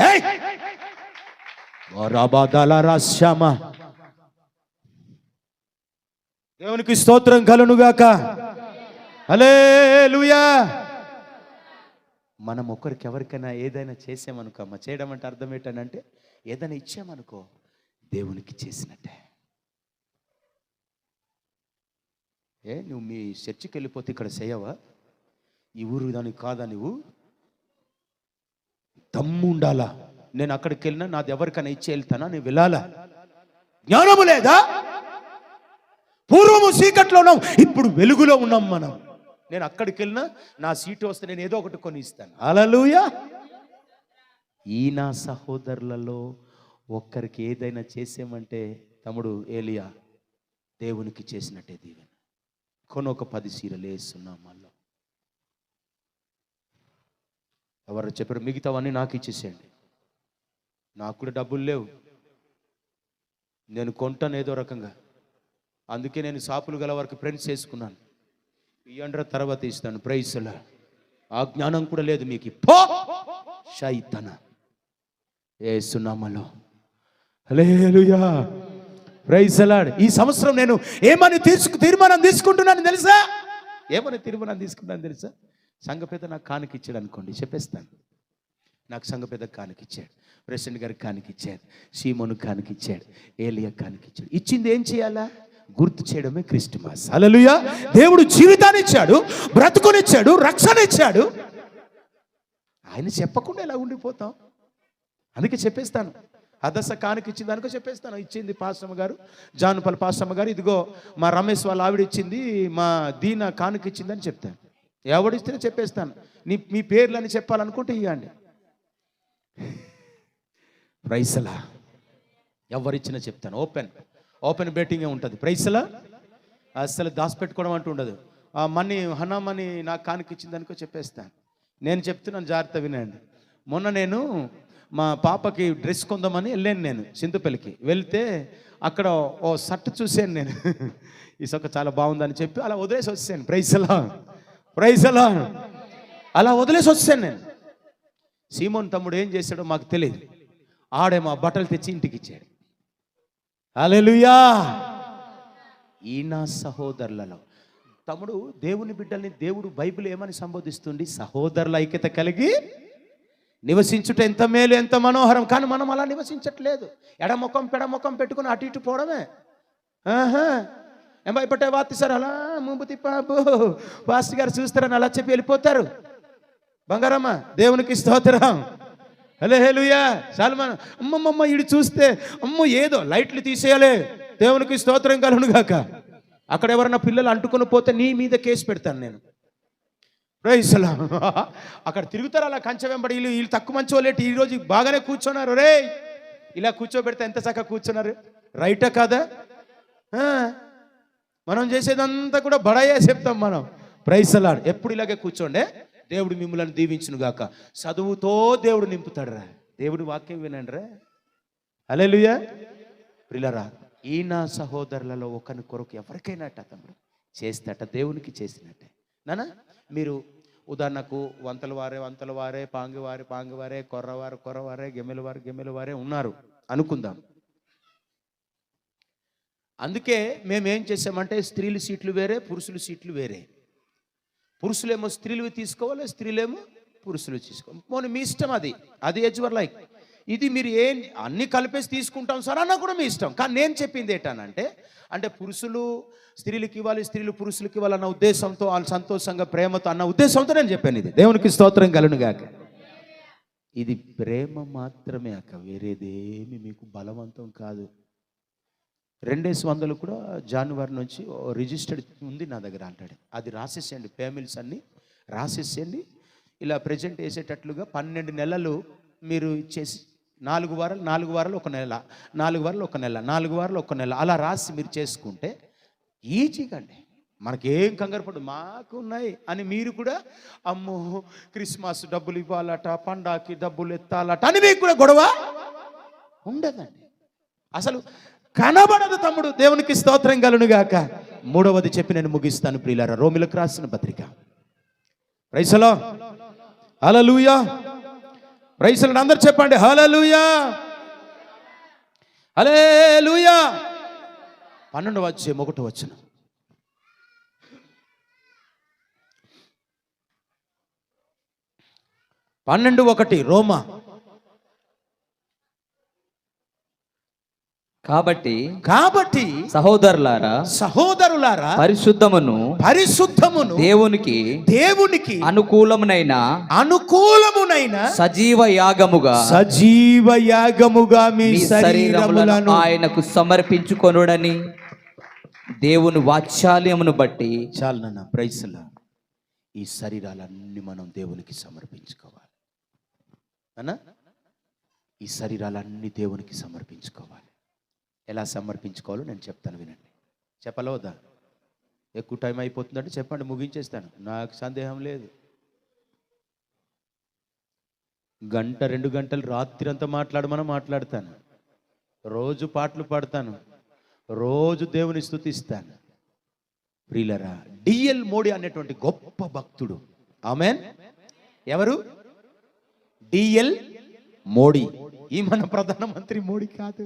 ఏయ్ రాశ్యామ, దేవునికి స్తోత్రం కలునుగాక, హల్లెలూయా. మనం ఒకరికి ఎవరికైనా ఏదైనా చేసామనుకో అమ్మ, చేయడం అంటే అర్థం ఏంటంటే ఏదైనా ఇచ్చామనుకో దేవునికి చేసినట్టే. నువ్వు మీ చర్చికి వెళ్ళిపోతే ఇక్కడ చేయవా? ఈ ఊరు దానికి కాదా? నువ్వు దమ్ము ఉండాలా. నేను అక్కడికి వెళ్ళినా నాది ఎవరికైనా ఇచ్చి వెళ్తానా? నేను వెళ్ళాలా? జ్ఞానము లేదా? పూర్వము చీకట్లో ఉన్నాం, ఇప్పుడు వెలుగులో ఉన్నాం మనం. నేను అక్కడికి వెళ్ళినా నా సీటు వస్తే నేను ఏదో ఒకటి కొని ఇస్తాను. హల్లెలూయా. ఈ నా సహోదరులలో ఒక్కరికి ఏదైనా చేసామంటే తమ్ముడు ఏలియా దేవునికి చేసినట్టే దీవెన. కొనొక 10 చీరలు వేస్తున్నాం. మళ్ళీ ఎవరు చెప్పారు మిగతావన్నీ నాకు ఇచ్చేసేయండి, నాకు కూడా డబ్బులు లేవు, నేను కొంటాను ఏదో రకంగా. అందుకే నేను షాపులు గల వరకు ఫ్రెండ్స్ చేసుకున్నాను. ఇయ్యండ్ర తర్వాత ఇస్తాను. ప్రైజ్ లా. ఆ జ్ఞానం కూడా లేదు మీకు. పో శైతాన, యేసు నామములో హల్లెలూయా, ప్రైజ్ లార్డ్. ఈ సంవత్సరం నేను ఏమని తీర్మానం తీసుకుంటున్నాను తెలుసా? ఏమని తీర్మానం తీసుకున్నాను తెలుసా? సంఘ పెద్ద నాకు కానుక ఇచ్చాడు అనుకోండి, చెప్పేస్తాను. నాకు సంఘ పెద్ద కానుక ఇచ్చాడు, ప్రెసిడెంట్ గారికి కానుక ఇచ్చాడు, సీమోను కానుక ఇచ్చాడు, ఏలియా కానుక ఇచ్చాడు. ఇచ్చింది ఏం చేయాలా? గుర్తు చేయడమే క్రిస్మస్. హల్లెలూయా. దేవుడు జీవితాన్ని ఇచ్చాడు, బ్రతుకునిచ్చాడు, రక్షణ ఇచ్చాడు. ఆయన చెప్పకుండా ఎలా ఉండిపోతాం? అందుకే చెప్పేస్తాను. అదస కానుక ఇచ్చింది అనుకో చెప్పేస్తాను. ఇచ్చింది పాస్టమ్మ గారు, జానుపల్లి పాస్టమ్మ గారు, ఇదిగో మా రమేష్ వాళ్ళ ఆవిడ ఇచ్చింది, మా దీన కానుక ఇచ్చింది అని చెప్తాను. ఎవడిస్తే చెప్పేస్తాను. మీ పేర్లని చెప్పాలనుకుంటే ఇవ్వండి. ప్రైస్లా. ఎవరిచ్చినా చెప్తాను. ఓపెన్ బెట్టింగే ఉంటుంది. ప్రైస్లా. అసలు దాచిపెట్టుకోవడం అంటూ ఉండదు. ఆ మనీ హనామని నాకు కానుక ఇచ్చింది అనుకో చెప్పేస్తాను. నేను చెప్తున్నాను, జాగ్రత్త వినండి. మొన్న నేను మా పాపకి డ్రెస్ కొందామని వెళ్ళాను. నేను చింతపల్లికి వెళ్తే అక్కడ ఓ షర్ట్ చూశాను. నేను ఈ సొక్క చాలా బాగుందని చెప్పి అలా వదిలేసి వచ్చాను. ప్రైజ్లా. అలా వదిలేసి వచ్చాను నేను. సీమోన్ తమ్ముడు ఏం చేశాడో మాకు తెలియదు. ఆడేమో ఆ బట్టలు తెచ్చి ఇంటికి ఇచ్చాడు. హల్లెలూయా. ఈ నా సహోదరులలో తమ్ముడు, దేవుని బిడ్డల్ని దేవుడు బైబిల్ ఏమని సంబోధిస్తుంది? సహోదరుల ఐక్యత కలిగి నివసించుట ఎంత మేలు, ఎంత మనోహరం. కానీ మనం అలా నివసించట్లేదు. ఎడముఖం పెడముఖం పెట్టుకుని అటు ఇటు పోవడమే. ఏం భయపట్టే వార్త సార్, అలా ముందు తిప్పాబు పాస్టర్ గారు చూస్తారని అలా చెప్పి వెళ్ళిపోతారు. బంగారమ్మ, దేవునికి స్తోత్రం, హల్లెలూయా. సల్మాన్, అమ్మమ్మ ఇడు చూస్తే అమ్మో ఏదో లైట్లు తీసేయాలి, దేవునికి స్తోత్రం కలుగునుగాక. అక్కడ ఎవరన్నా పిల్లలు అంటుకొని పోతే నీ మీద కేసు పెడతాను నేను. Praise lord. అక్కడ తిరుగుతారు అలా కంచె వెంబడి. వీళ్ళు తక్కువ మంచి వాళ్ళేటి ఈరోజు బాగానే కూర్చున్నారు. రే ఇలా కూర్చోబెడితే ఎంత చక్కగా కూర్చున్నారు. రైటా కాదా? మనం చేసేదంతా కూడా బడాయే చెప్తాం మనం. Praise lord. ఎప్పుడు ఇలాగే కూర్చోండే. దేవుడు మిమ్మల్ని దీవించును గాక. చదువుతో దేవుడు నింపుతాడు రా. దేవుడి వాక్యం వినండి రా. హల్లెలూయా. ప్రియులారా, ఈ నా సహోదరులలో ఒకరి కొరకు ఎవరికైనా తమ్ముడు చేస్తట దేవునికి చేసినట్టే. నానా మీరు ఉదాహరణకు వంతల వారే, పాంగివారే, కొర్రవారే, గెమ్మెలవారే ఉన్నారు అనుకుందాం. అందుకే మేమేం చేసామంటే స్త్రీల సీట్లు వేరే, పురుషుల సీట్లు వేరే. పురుషులేమో స్త్రీలు తీసుకోవాలి, స్త్రీలేమో పురుషులు తీసుకోవాలి. పోనీ మీ ఇష్టం. అది ఎజ్ యువర్ లైక్. ఇది మీరు ఏం అన్ని కలిపేసి తీసుకుంటాం సార్ అన్నా కూడా మీ ఇష్టం. కానీ నేను చెప్పింది ఏంటనంటే, అంటే పురుషులు స్త్రీలకు ఇవ్వాలి, స్త్రీలు పురుషులకి ఇవ్వాలన్న ఉద్దేశంతో, వాళ్ళు సంతోషంగా ప్రేమతో అన్న ఉద్దేశంతో నేను చెప్పాను. ఇది దేవునికి స్తోత్రం కలుగునుగాక. ఇది ప్రేమ మాత్రమే అక్క, వేరేదేమి మీకు బలవంతం కాదు. 200 కూడా జనవరి నుంచి రిజిస్టర్డ్ ఉంది నా దగ్గర అంటాడు. అది రాసేసేయండి, పేమెంట్స్ అన్ని రాసేసేయండి. ఇలా ప్రజెంట్ వేసేటట్లుగా 12 నెలలు మీరు ఇచ్చేసి 4 వారాలు ఒక నెల, 4 వారాలు ఒక నెల, 4 వారాలు ఒక నెల అలా రాసి మీరు చేసుకుంటే ఈజీగా అండి. మనకేం కంగారు పడు, మాకు ఉన్నాయి అని మీరు కూడా అమ్మో క్రిస్మస్ డబ్బులు ఇవ్వాలట, పండాకి డబ్బులు ఎత్తాలట అని మీకు కూడా గొడవ ఉండదండి. అసలు కనబడదు తమ్ముడు. దేవునికి స్తోత్రం కలుగునుగాక. మూడవది చెప్పి నేను ముగిస్తాను ప్రియులారా. రోమిలకు రాసిన పత్రిక. Praise the lord. హల్లెలూయా. Praise the lord. అందరూ చెప్పండి హల్లెలూయా, హల్లెలూయా. 12వ అధ్యాయం 1వ వచనం. 12:1 రోమా. కాబట్టి సహోదరులారా పరిశుద్ధమును దేవునికి అనుకూలమునైన సజీవ యాగముగా మీ శరీరములను ఆయనకు సమర్పించుకొనుడని దేవుని వాత్సల్యమును బట్టి. చాలు నాన్న. Praise the lord. ఈ శరీరాలన్నీ మనం దేవునికి సమర్పించుకోవాలి అన్నా. ఈ శరీరాలన్నీ దేవునికి సమర్పించుకోవాలి. ఎలా సమర్పించుకోవాలో నేను చెప్తాను, వినండి. చెప్పాలా వద్దా? ఎక్కువ టైం అయిపోతుందంటే చెప్పండి, ముగించేస్తాను, నాకు సందేహం లేదు. 1-2 గంటలు రాత్రి అంతా మాట్లాడతాను. రోజు పాటలు పాడతాను, రోజు దేవుని స్తుతిస్తాను. ప్రియులరా, డిఎల్ మోడీ అనేటువంటి గొప్ప భక్తుడు. ఆమెన్. ఎవరు? డిఎల్ మోడీ. ఈ మన ప్రధానమంత్రి మోడీ కాదు,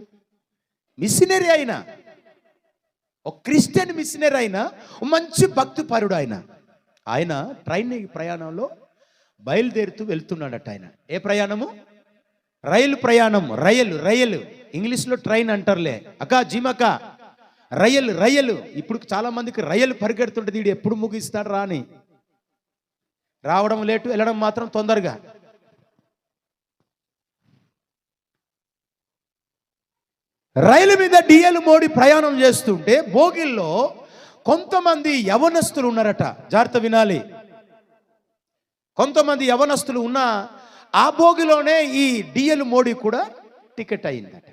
మిషనరీ అయినా, ఒక క్రిస్టియన్ మిషనరీ అయినా, మంచి భక్తి పరుడు ఆయన ట్రైన్ ప్రయాణంలో బయలుదేరుతూ వెళ్తున్నాడట. ఆయన ఏ ప్రయాణము? రైలు ప్రయాణం. రైలు ఇంగ్లీష్లో ట్రైన్ అంటారులే అక్క, జిమక. రైలు. ఇప్పుడు చాలా మందికి రైలు పరిగెడుతుంటుంది, వీడు ఎప్పుడు ముగిస్తాడు రాని. రావడం లేటు, వెళ్ళడం మాత్రం తొందరగా. రైలు మీద డిఎల్ మోడీ ప్రయాణం చేస్తుంటే బోగిల్లో కొంతమంది యవనస్తులు ఉన్నారట. జాగ్రత్త వినాలి. కొంతమంది యవనస్తులు ఉన్న ఆ బోగిలోనే ఈ డిఎల్ మోడీ కూడా టికెట్ అయిందట,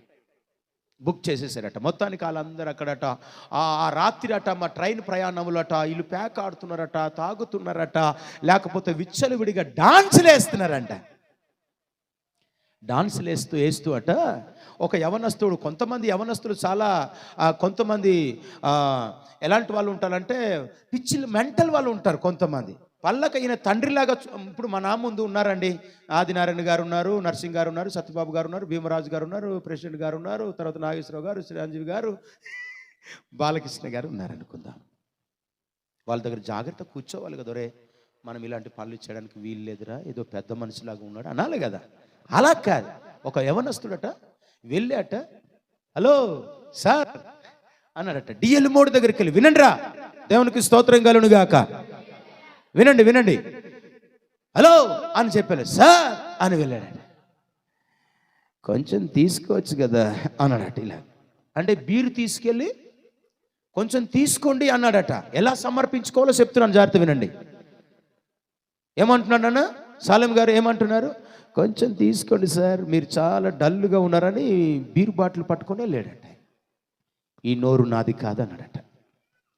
బుక్ చేసేసారట. మొత్తానికి వాళ్ళందరూ అక్కడట ఆ రాత్రి అట మా ట్రైన్ ప్రయాణములు అట వీళ్ళు ప్యాక్ ఆడుతున్నారట, తాగుతున్నారట, లేకపోతే విచ్చలవిడిగా డాన్సులు వేస్తున్నారంట. డాన్సులు వేస్తూ అట ఒక యవనస్తుడు, కొంతమంది యవనస్తులు చాలా కొంతమంది ఎలాంటి వాళ్ళు ఉంటారంటే పిచ్చిలు మెంటల్ వాళ్ళు ఉంటారు. కొంతమంది పళ్ళక ఈయన తండ్రిలాగా. ఇప్పుడు మా నా ముందు ఉన్నారండి, ఆదినారాయణ గారు ఉన్నారు, నర్సింగ్ గారు ఉన్నారు, సత్యబాబు గారు ఉన్నారు, భీమరాజు గారు ఉన్నారు, ప్రెసిడెంట్ గారు ఉన్నారు, తర్వాత నాగేశ్వరరావు గారు, శ్రీరాంజీవి గారు, బాలకృష్ణ గారు ఉన్నారు అనుకుందాం. వాళ్ళ దగ్గర జాగ్రత్త కూర్చోవాలి కదా. రే మనం ఇలాంటి పనులు చేయడానికి వీలు లేదురా, ఏదో పెద్ద మనిషిలాగా ఉన్నాడు అనాలి కదా. అలా కాదు, ఒక యవనస్తుడట వెళ్ళాట, హలో సార్ అన్నాడట. డిఎల్ మోడీ దగ్గరికి వెళ్ళి, వినండి రా, దేవునికి స్తోత్రం కలుగును గాక, వినండి, హలో అని చెప్పాను. సార్ అని వెళ్ళాడట. కొంచెం తీసుకోవచ్చు కదా అన్నాడట. ఇలా అంటే బీరు తీసుకెళ్ళి కొంచెం తీసుకోండి అన్నాడట. ఎలా సమర్పించుకోవాలో చెప్తున్నాను, జాగ్రత్త వినండి. ఏమంటున్నాడు అన్న సాలెం గారు? ఏమంటున్నారు? కొంచెం తీసుకోండి సార్, మీరు చాలా డల్గా ఉన్నారని బీరు బాటిల్ పట్టుకొని వెళ్ళాడట. ఈ నోరు నాది కాదన్నాడట.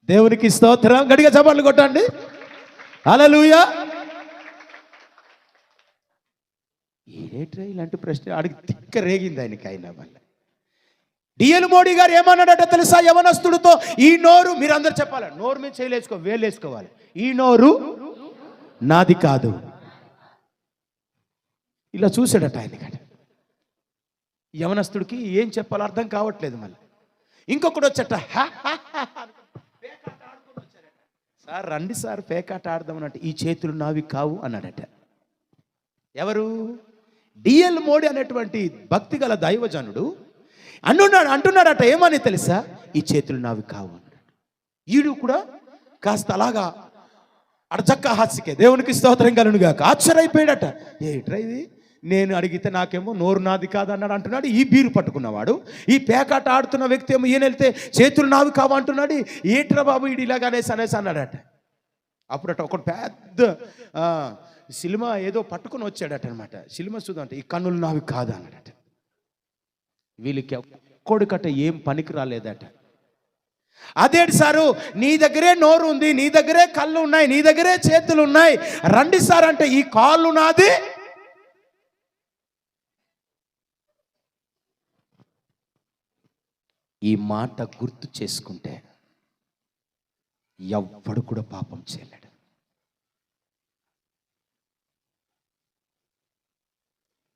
దేవునికి స్తోత్రం. గట్టిగా చప్పట్లు కొట్టండి. హల్లెలూయా. ఏట్రా ఇలాంటి ప్రశ్న అడిగి తిక్క రేగింది ఆయనకి. అయినా వల్ల డిఎల్ మోడీ గారు ఏమన్నాడట తెలుసా యవనస్తుడితో? ఈ నోరు, మీరు అందరు చెప్పాలి, నోరు మీద చేయలేసుకో, వేలేసుకోవాలి. ఈ నోరు నాది కాదు. ఇలా చూశాడట ఆయనకట. యవనస్తుడికి ఏం చెప్పాలో అర్థం కావట్లేదు. మళ్ళీ ఇంకొకటి వచ్చట, సార్ రండి సార్ పేకాట ఆడదాం అన్నట్టు. ఈ చేతులు నావి కావు అన్నాడట. ఎవరు? డిఎల్ మోడీ అనేటువంటి భక్తి గల దైవజనుడు అంటున్నాడట. ఏమని తెలుసా? ఈ చేతులు నావి కావు అన్నాడు. ఈడు కూడా కాస్త అలాగా అడచక్క హాస్యకే, దేవునికి స్తోత్రం కలుగును గాక, ఆశ్చర్యపోయాడట. ఏట్రా ఇది, నేను అడిగితే నాకేమో నోరు నాది కాదన్నాడు అంటున్నాడు. ఈ బీరు పట్టుకున్నవాడు, ఈ పేకాట ఆడుతున్న వ్యక్తి ఏమో ఈయన వెళ్తే చేతులు నావి కావు అంటున్నాడు. ఏట్రా బాబు ఇది ఇలాగ అనేసి అన్నాడట. అప్పుడట ఒక పెద్ద సినిమా ఏదో పట్టుకుని వచ్చాడట అనమాట. సినిమా చూద్దాం అంటే ఈ కన్నులు నావి కాదు అన్నాడట. వీళ్ళకి ఒక్కడికట ఏం పనికి రాలేదట. అదేంటి సారు, నీ దగ్గరే నోరు ఉంది, నీ దగ్గరే కళ్ళు ఉన్నాయి, నీ దగ్గరే చేతులు ఉన్నాయి, రండి సార్ అంటే ఈ కాళ్ళు నాది. ఈ మాట గుర్తు చేసుకుంటే ఎవ్వడు కూడా పాపం చేయలేడు.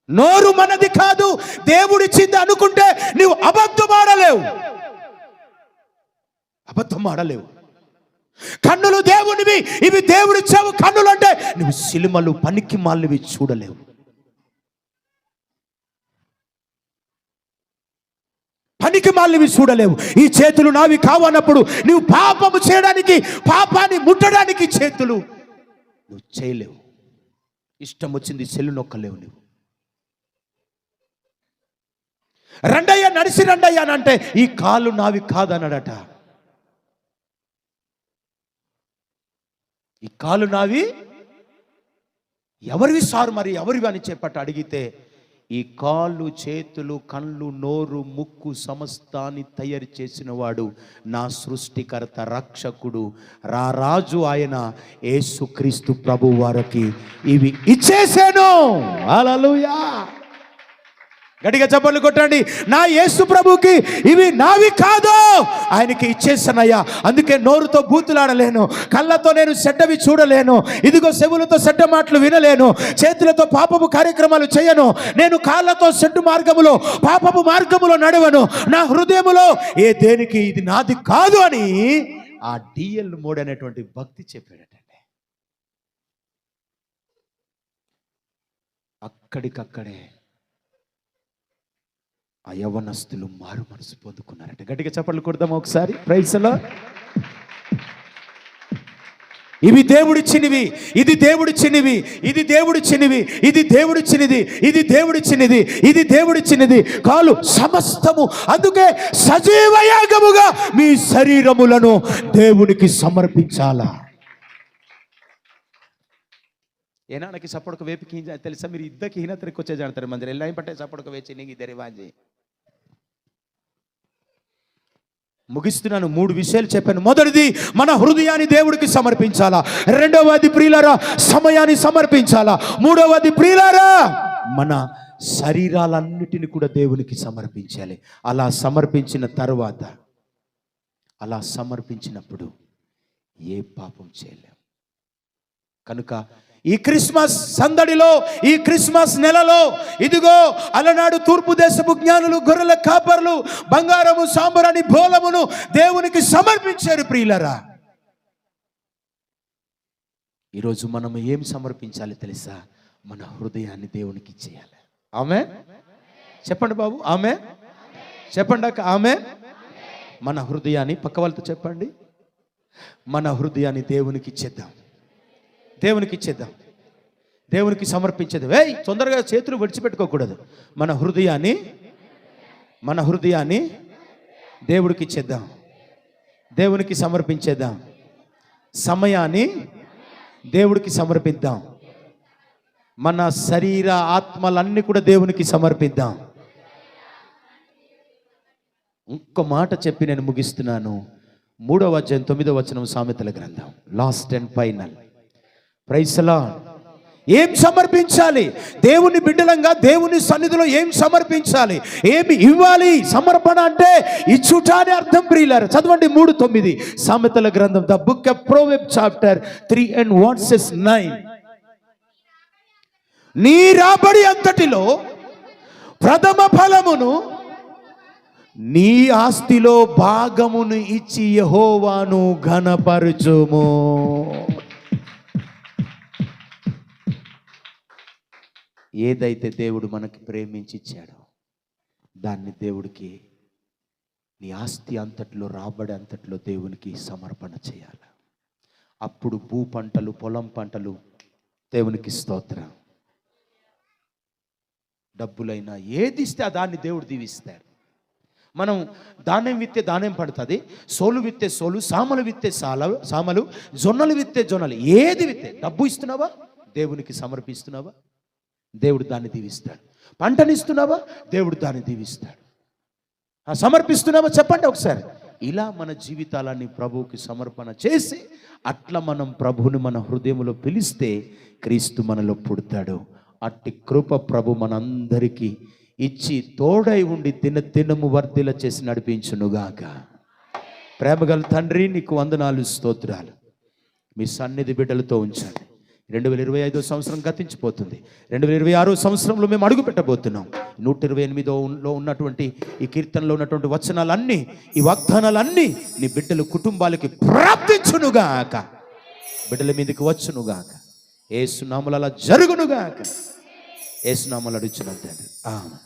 నోరు మనది కాదు, దేవుడిచ్చింది అనుకుంటే నువ్వు అబద్ధం ఆడలేవు. కన్నులు దేవునివి, ఇవి దేవుడిచ్చావు కన్నులు అంటే నువ్వు సినిమలు పనికి మాలినవి చూడలేవు. పనికి మాలినవి చూడలేవు. ఈ చేతులు నావి కావన్నప్పుడు నువ్వు పాపము చేయడానికి, పాపాన్ని ముట్టడానికి చేతులు నువ్వు చేయలేవు. ఇష్టం వచ్చింది సెల్లు నొక్కలేవు. నువ్వు రండయ్య, నడిచి రండయ్య అని అంటే ఈ కాళ్ళు నావి కాదన్నాడట. ఈ కాళ్ళు నావి ఎవరివి సార్, మరి ఎవరివి అని చెప్పట అడిగితే, ఈ కాళ్ళు, చేతులు, కళ్ళు, నోరు, ముక్కు సమస్తాన్ని తయారు చేసిన వాడు నా సృష్టికర్త, రక్షకుడు, రారాజు ఆయన యేసుక్రీస్తు ప్రభు వారికి ఇవి ఇచ్చేసాను. హల్లెలూయా. గట్టిగా చప్పట్లు కొట్టండి. నా యేసు ప్రభుకి ఇవి నావి కాదు, ఆయనకి ఇచ్చేసానయ్యా. అందుకే నోరుతో బూతులాడలేను, కళ్ళతో నేను చెడ్డవి చూడలేను, ఇదిగో చెవులతో చెడ్డ మాటలు వినలేను, చేతులతో పాపపు కార్యక్రమాలు చేయను, నేను కాళ్ళతో చెడ్డు మార్గములో, పాపపు మార్గములో నడవను, నా హృదయములో ఏ దేనికి ఇది నాది కాదు అని ఆ డిఎల్ మోడ్ అనేటువంటి భక్తి చెప్పాడటండి. అక్కడికక్కడే ఆ యవ్వనస్తులు మారు మనసు పొందుకున్నారట. గట్టిగా చప్పట్లు కొడదాం ఒకసారి. Praise the lord. ఇవి దేవుడిచ్చినవి, ఇది దేవుడిచ్చినవి, ఇది దేవుడిచ్చినవి, ఇది దేవుడిచ్చినది, ఇది దేవుడిచ్చినది, ఇది దేవుడిచ్చినది కాలు సమస్తము. అందుకే సజీవ యాగముగా మీ శరీరములను దేవునికి సమర్పించాలా. ఏనాకి సపోడక వేపికి తెలుసా, మీరు ఇద్దరికి హీనతరికి వచ్చే జాడతారు మందిరం ఎల్లాయి పట్టే సపోడక వేచి నీకు ఇద్దరి వాంజి. ముగిస్తున్నాను. 3 విషయాలు చెప్పాను. మొదటిది, మన హృదయాన్ని దేవుడికి సమర్పించాలా. రెండవది ప్రియులారా, సమయాన్ని సమర్పించాలా. మూడవది ప్రియులారా, మన శరీరాలన్నిటిని కూడా దేవునికి సమర్పించాలి. అలా సమర్పించిన తర్వాత, అలా సమర్పించినప్పుడు ఏ పాపం చేయలేం. కనుక ఈ క్రిస్మస్ సందడిలో, ఈ క్రిస్మస్ నెలలో ఇదిగో అలనాడు తూర్పు దేశపు జ్ఞానులు, గొర్రెల కాపర్లు బంగారము, సాంబ్రాణి, బోలమును దేవునికి సమర్పించారు. ప్రియులరా, ఈరోజు మనం ఏం సమర్పించాలి తెలుసా? మన హృదయాన్ని దేవునికి ఇచ్చేయాలి. ఆమె చెప్పండి బాబు, ఆమె చెప్పండి అక్క, ఆమె. మన హృదయాన్ని పక్క వాళ్ళతో చెప్పండి, మన హృదయాన్ని దేవునికి ఇచ్చేద్దాం, దేవునికి ఇచ్చేద్దాం, దేవునికి సమర్పించేద్దాం. తొందరగా చేతులు విడిచిపెట్టుకోకూడదు. మన హృదయాన్ని దేవుడికి ఇచ్చేద్దాం, దేవునికి సమర్పించేద్దాం. సమయాన్ని దేవుడికి సమర్పిద్దాం. మన శరీర ఆత్మలన్నీ కూడా దేవునికి సమర్పిద్దాం. ఇంకో మాట చెప్పి నేను ముగిస్తున్నాను. 3వ అధ్యాయం 9వ వచనం సామెతల గ్రంథం, last and final. Praise the lord. ఏం సమర్పించాలి? దేవుని బిడ్డలంగా దేవుని సన్నిధిలో ఏం సమర్పించాలి, ఏమి ఇవ్వాలి? సమర్పణ అంటే ఇచ్చుట అని అర్థం. ప్రియులారా, చదవండి 3:9 సామెతల గ్రంథం, the book of proverbs chapter 3 and verses 9. నీ రాబడి అంతటిలో ప్రథమ ఫలమును, నీ ఆస్తిలో భాగమును ఇచ్చి యెహోవాను ఘనపరచుము. ఏదైతే దేవుడు మనకి ప్రేమించి ఇచ్చాడో దాన్ని దేవుడికి, నీ ఆస్తి అంతట్లో, రాబడి అంతట్లో దేవునికి సమర్పణ చేయాలి. అప్పుడు భూ పంటలు, పొలం పంటలు దేవునికి స్తోత్రం. డబ్బులైనా ఏది ఇస్తే దాన్ని దేవుడు దీవిస్తాడు. మనం ధాన్యం విత్తే ధాన్యం పడుతుంది, సోలు విత్తే సోలు, సామలు విత్తే సామలు, జొన్నలు విత్తే జొన్నలు. ఏది విత్తే, డబ్బు ఇస్తున్నావా, దేవునికి సమర్పిస్తున్నావా, దేవుడు దాన్ని దీవిస్తాడు. పంటనిస్తున్నావా, దేవుడు దాన్ని దీవిస్తాడు. సమర్పిస్తున్నావా చెప్పండి ఒకసారి. ఇలా మన జీవితాలన్నీ ప్రభువుకి సమర్పణ చేసి, అట్లా మనం ప్రభువుని మన హృదయంలో పిలిస్తే క్రీస్తు మనలో పుడతాడు. అట్టి కృప ప్రభు మనందరికీ ఇచ్చి తోడై ఉండి దినము వర్ధిల చేసి నడిపించునుగాక. ప్రేమగల తండ్రి, నీకు వందనాలు, స్తోత్రాలు. మీ సన్నిధి బిడ్డలతో ఉంచండి. 2025 సంవత్సరం గతించిపోతుంది. 2026 సంవత్సరంలో మేము అడుగు పెట్టబోతున్నాం. 128లో ఉన్నటువంటి ఈ కీర్తనలో ఉన్నటువంటి వచనాలన్నీ, ఈ వాగ్దానాలన్నీ నీ బిడ్డల కుటుంబాలకి ప్రాప్తించునుగాక, బిడ్డల మీదకి వచ్చునుగాక. యేసు నామములో అలా జరుగునుగాక. యేసు నామములో అడుగుచున్నాను తండ్రి, ఆమేన్.